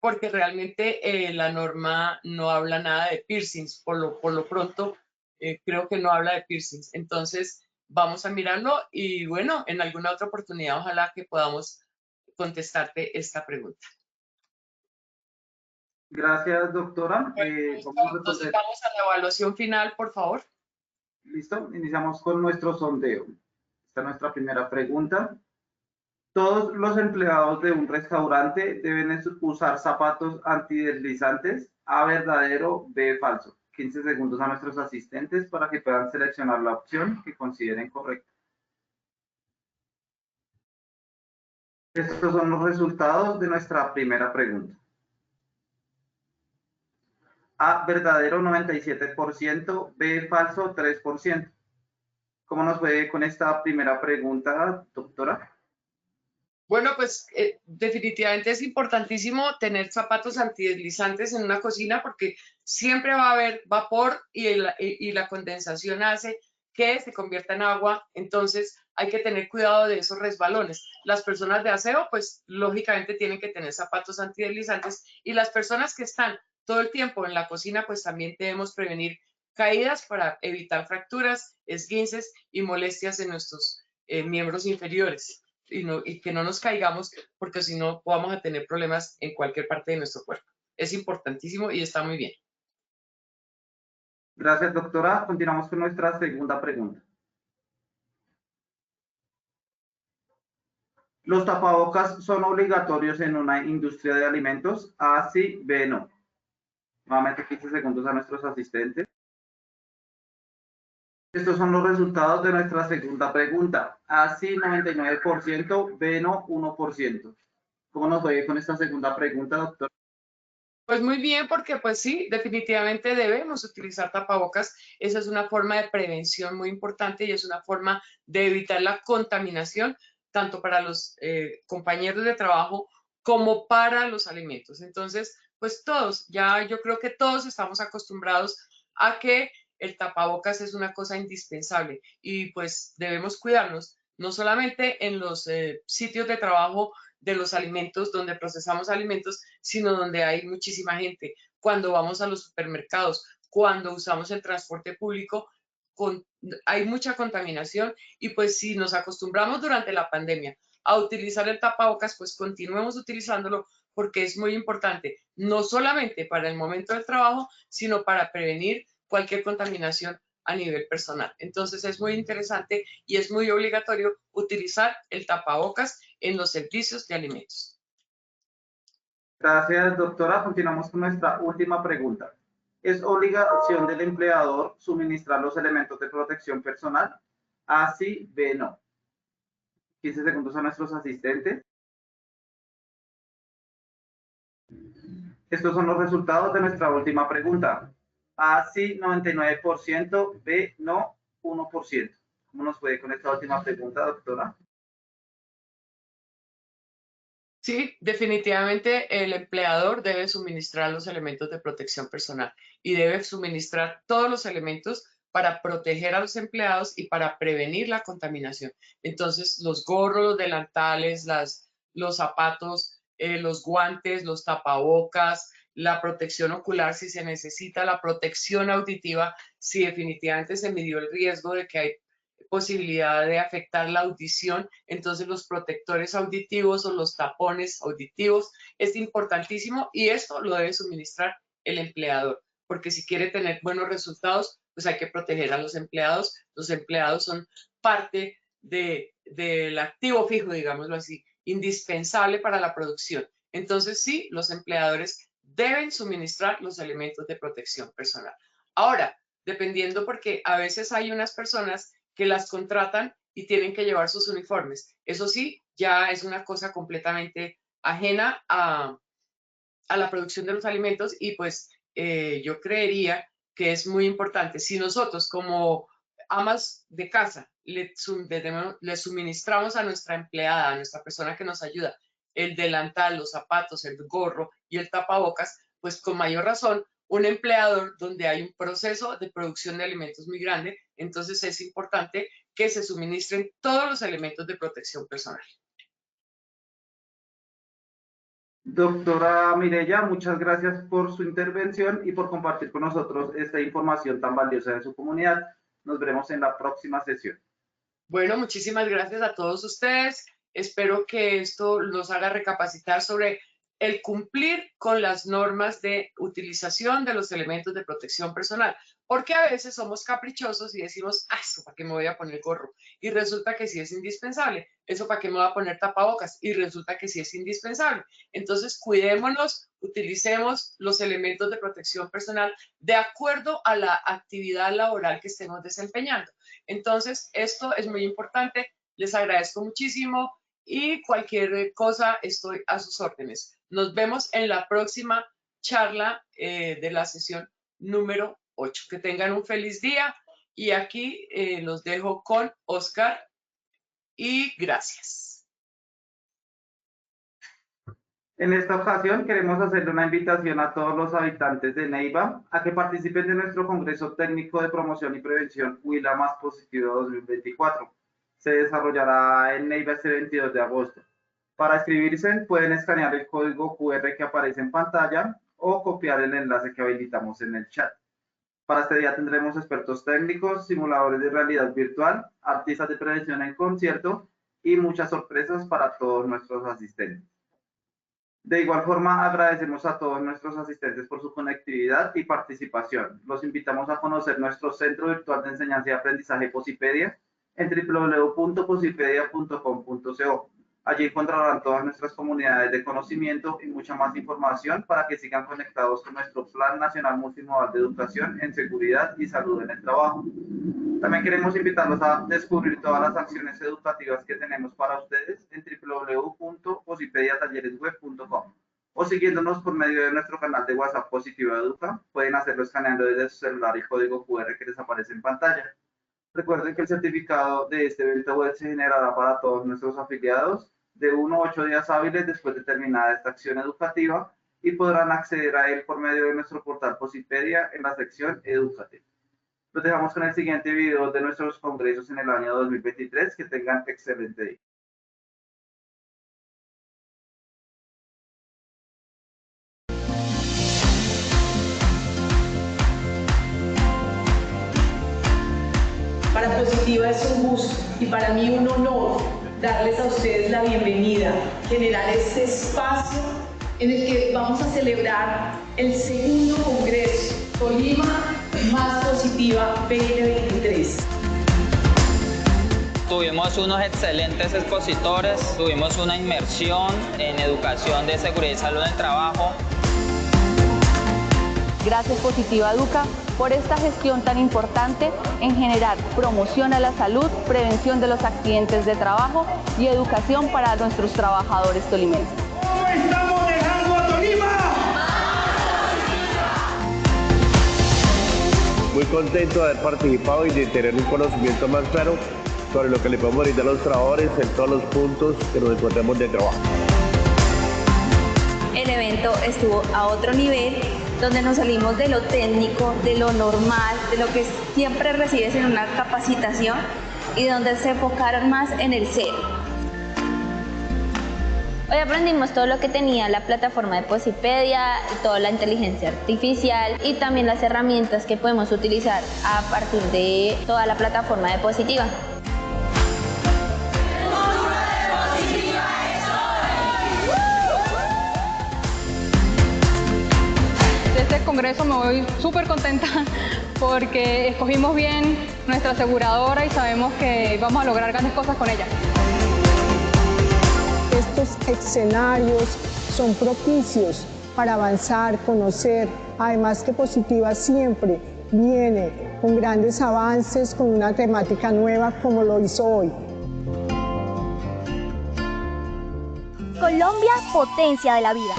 Speaker 3: porque realmente la norma no habla nada de piercings, por lo pronto creo que no habla de piercings. Entonces, vamos a mirarlo y bueno, en alguna otra oportunidad ojalá que podamos contestarte esta pregunta.
Speaker 2: Gracias, doctora.
Speaker 3: Bueno, listo.
Speaker 2: Vamos a
Speaker 3: Entonces
Speaker 2: responder.
Speaker 3: vamos a la evaluación final, por favor.
Speaker 2: ¿Listo? Iniciamos con nuestro sondeo. Esta es nuestra primera pregunta. ¿Todos los empleados de un restaurante deben usar zapatos antideslizantes? A, verdadero, B, falso. 15 segundos a nuestros asistentes para que puedan seleccionar la opción que consideren correcta. Estos son los resultados de nuestra primera pregunta. A, verdadero, 97%, B, falso, 3%. ¿Cómo nos fue con esta primera pregunta, doctora?
Speaker 3: Bueno, pues definitivamente es importantísimo tener zapatos antideslizantes en una cocina porque siempre va a haber vapor y la condensación hace que se convierta en agua. Entonces hay que tener cuidado de esos resbalones. Las personas de aseo, pues lógicamente tienen que tener zapatos antideslizantes, y las personas que están todo el tiempo en la cocina, pues también debemos prevenir caídas para evitar fracturas, esguinces y molestias en nuestros miembros inferiores. Y que no nos caigamos, porque si no vamos a tener problemas en cualquier parte de nuestro cuerpo. Es importantísimo y está muy bien.
Speaker 2: Gracias, doctora. Continuamos con nuestra segunda pregunta. ¿Los tapabocas son obligatorios en una industria de alimentos? A, sí, B, no. Nuevamente 15 segundos a nuestros asistentes. Estos son los resultados de nuestra segunda pregunta. A, sí, 99%, B, no, 1%. ¿Cómo nos fue con esta segunda pregunta, doctor?
Speaker 3: Pues muy bien, porque pues sí, definitivamente debemos utilizar tapabocas. Esa es una forma de prevención muy importante y es una forma de evitar la contaminación, tanto para los compañeros de trabajo como para los alimentos. Entonces, pues todos, ya yo creo que todos estamos acostumbrados a que el tapabocas es una cosa indispensable, y pues debemos cuidarnos, no solamente en los sitios de trabajo de los alimentos, donde procesamos alimentos, sino donde hay muchísima gente, cuando vamos a los supermercados, cuando usamos el transporte público, hay mucha contaminación, y pues si nos acostumbramos durante la pandemia a utilizar el tapabocas, pues continuemos utilizándolo porque es muy importante, no solamente para el momento del trabajo, sino para prevenir cualquier contaminación a nivel personal. Entonces es muy interesante y es muy obligatorio utilizar el tapabocas en los servicios de alimentos.
Speaker 2: Gracias, doctora. Continuamos con nuestra última pregunta. Es obligación del empleador suministrar los elementos de protección personal. A sí, B no. 15 segundos a nuestros asistentes. Estos son los resultados de nuestra última pregunta. A sí, 99%, B no, 1%. ¿Cómo nos fue con esta última pregunta, doctora?
Speaker 3: Sí, definitivamente el empleador debe suministrar los elementos de protección personal y debe suministrar todos los elementos para proteger a los empleados y para prevenir la contaminación. Entonces, los gorros, los delantales, los zapatos, los guantes, los tapabocas, la protección ocular si se necesita, la protección auditiva si definitivamente se midió el riesgo de que hay posibilidad de afectar la audición, entonces los protectores auditivos o los tapones auditivos es importantísimo y esto lo debe suministrar el empleador, porque si quiere tener buenos resultados, pues hay que proteger a los empleados son parte del activo fijo, digámoslo así, indispensable para la producción. Entonces sí, los empleadores deben suministrar los elementos de protección personal. Ahora, dependiendo, porque a veces hay unas personas que las contratan y tienen que llevar sus uniformes. Eso sí, ya es una cosa completamente ajena a la producción de los alimentos y pues yo creería que es muy importante. Si nosotros como amas de casa le suministramos a nuestra empleada, a nuestra persona que nos ayuda, el delantal, los zapatos, el gorro y el tapabocas, pues con mayor razón un empleador donde hay un proceso de producción de alimentos muy grande, entonces es importante que se suministren todos los elementos de protección personal.
Speaker 2: Doctora Mireya, muchas gracias por su intervención y por compartir con nosotros esta información tan valiosa de su comunidad. Nos veremos en la próxima sesión.
Speaker 3: Bueno, muchísimas gracias a todos ustedes. Espero que esto los haga recapacitar sobre el cumplir con las normas de utilización de los elementos de protección personal, porque a veces somos caprichosos y decimos, ¿eso para qué me voy a poner gorro? Y resulta que sí es indispensable. ¿Eso para qué me voy a poner tapabocas? Y resulta que sí es indispensable. Entonces, cuidémonos, utilicemos los elementos de protección personal de acuerdo a la actividad laboral que estemos desempeñando. Entonces, esto es muy importante. Les agradezco muchísimo y cualquier cosa estoy a sus órdenes. Nos vemos en la próxima charla de la sesión número 8. Que tengan un feliz día y aquí los dejo con Oscar y gracias.
Speaker 2: En esta ocasión queremos hacerle una invitación a todos los habitantes de Neiva a que participen de nuestro Congreso Técnico de Promoción y Prevención Huila Más Positivo 2024. Se desarrollará en Neiva este 22 de agosto. Para inscribirse pueden escanear el código QR que aparece en pantalla o copiar el enlace que habilitamos en el chat. Para este día tendremos expertos técnicos, simuladores de realidad virtual, artistas de prevención en concierto y muchas sorpresas para todos nuestros asistentes. De igual forma, agradecemos a todos nuestros asistentes por su conectividad y participación. Los invitamos a conocer nuestro Centro Virtual de Enseñanza y Aprendizaje Posipedia en www.posipedia.com.co. Allí encontrarán todas nuestras comunidades de conocimiento y mucha más información para que sigan conectados con nuestro Plan Nacional Multimodal de Educación en Seguridad y Salud en el Trabajo. También queremos invitarlos a descubrir todas las acciones educativas que tenemos para ustedes en www.posipediatalleresweb.com o siguiéndonos por medio de nuestro canal de WhatsApp Positiva Educa. Pueden hacerlo escaneando desde su celular el código QR que les aparece en pantalla. Recuerden que el certificado de este evento web se generará para todos nuestros afiliados de 1 a 8 días hábiles después de terminada esta acción educativa y podrán acceder a él por medio de nuestro portal Posipedia en la sección Edúcate. Los dejamos con el siguiente video de nuestros congresos en el año 2023. Que tengan excelente día.
Speaker 4: Para Positiva es un gusto y para mí un honor darles a ustedes la bienvenida, generar este espacio en el que vamos a celebrar el segundo Congreso Tolima Más Positiva 2023.
Speaker 5: Tuvimos unos excelentes expositores, tuvimos una inmersión en educación de seguridad y salud en el trabajo.
Speaker 6: Gracias Positiva Educa por esta gestión tan importante en generar promoción a la salud, prevención de los accidentes de trabajo y educación para nuestros trabajadores tolimenses.
Speaker 7: ¿Cómo estamos dejando a Tolima?
Speaker 8: Muy contento de haber participado y de tener un conocimiento más claro sobre lo que le podemos brindar a los trabajadores en todos los puntos que nos encontremos de trabajo.
Speaker 9: El evento estuvo a otro nivel, donde nos salimos de lo técnico, de lo normal, de lo que siempre recibes en una capacitación y donde se enfocaron más en el ser.
Speaker 10: Hoy aprendimos todo lo que tenía la plataforma de Posipedia, toda la inteligencia artificial y también las herramientas que podemos utilizar a partir de toda la plataforma de Positiva.
Speaker 11: De este congreso me voy súper contenta porque escogimos bien nuestra aseguradora y sabemos que vamos a lograr grandes cosas con ella.
Speaker 12: Estos escenarios son propicios para avanzar, conocer, además que Positiva siempre viene con grandes avances, con una temática nueva como lo hizo hoy.
Speaker 13: Colombia, potencia de la vida.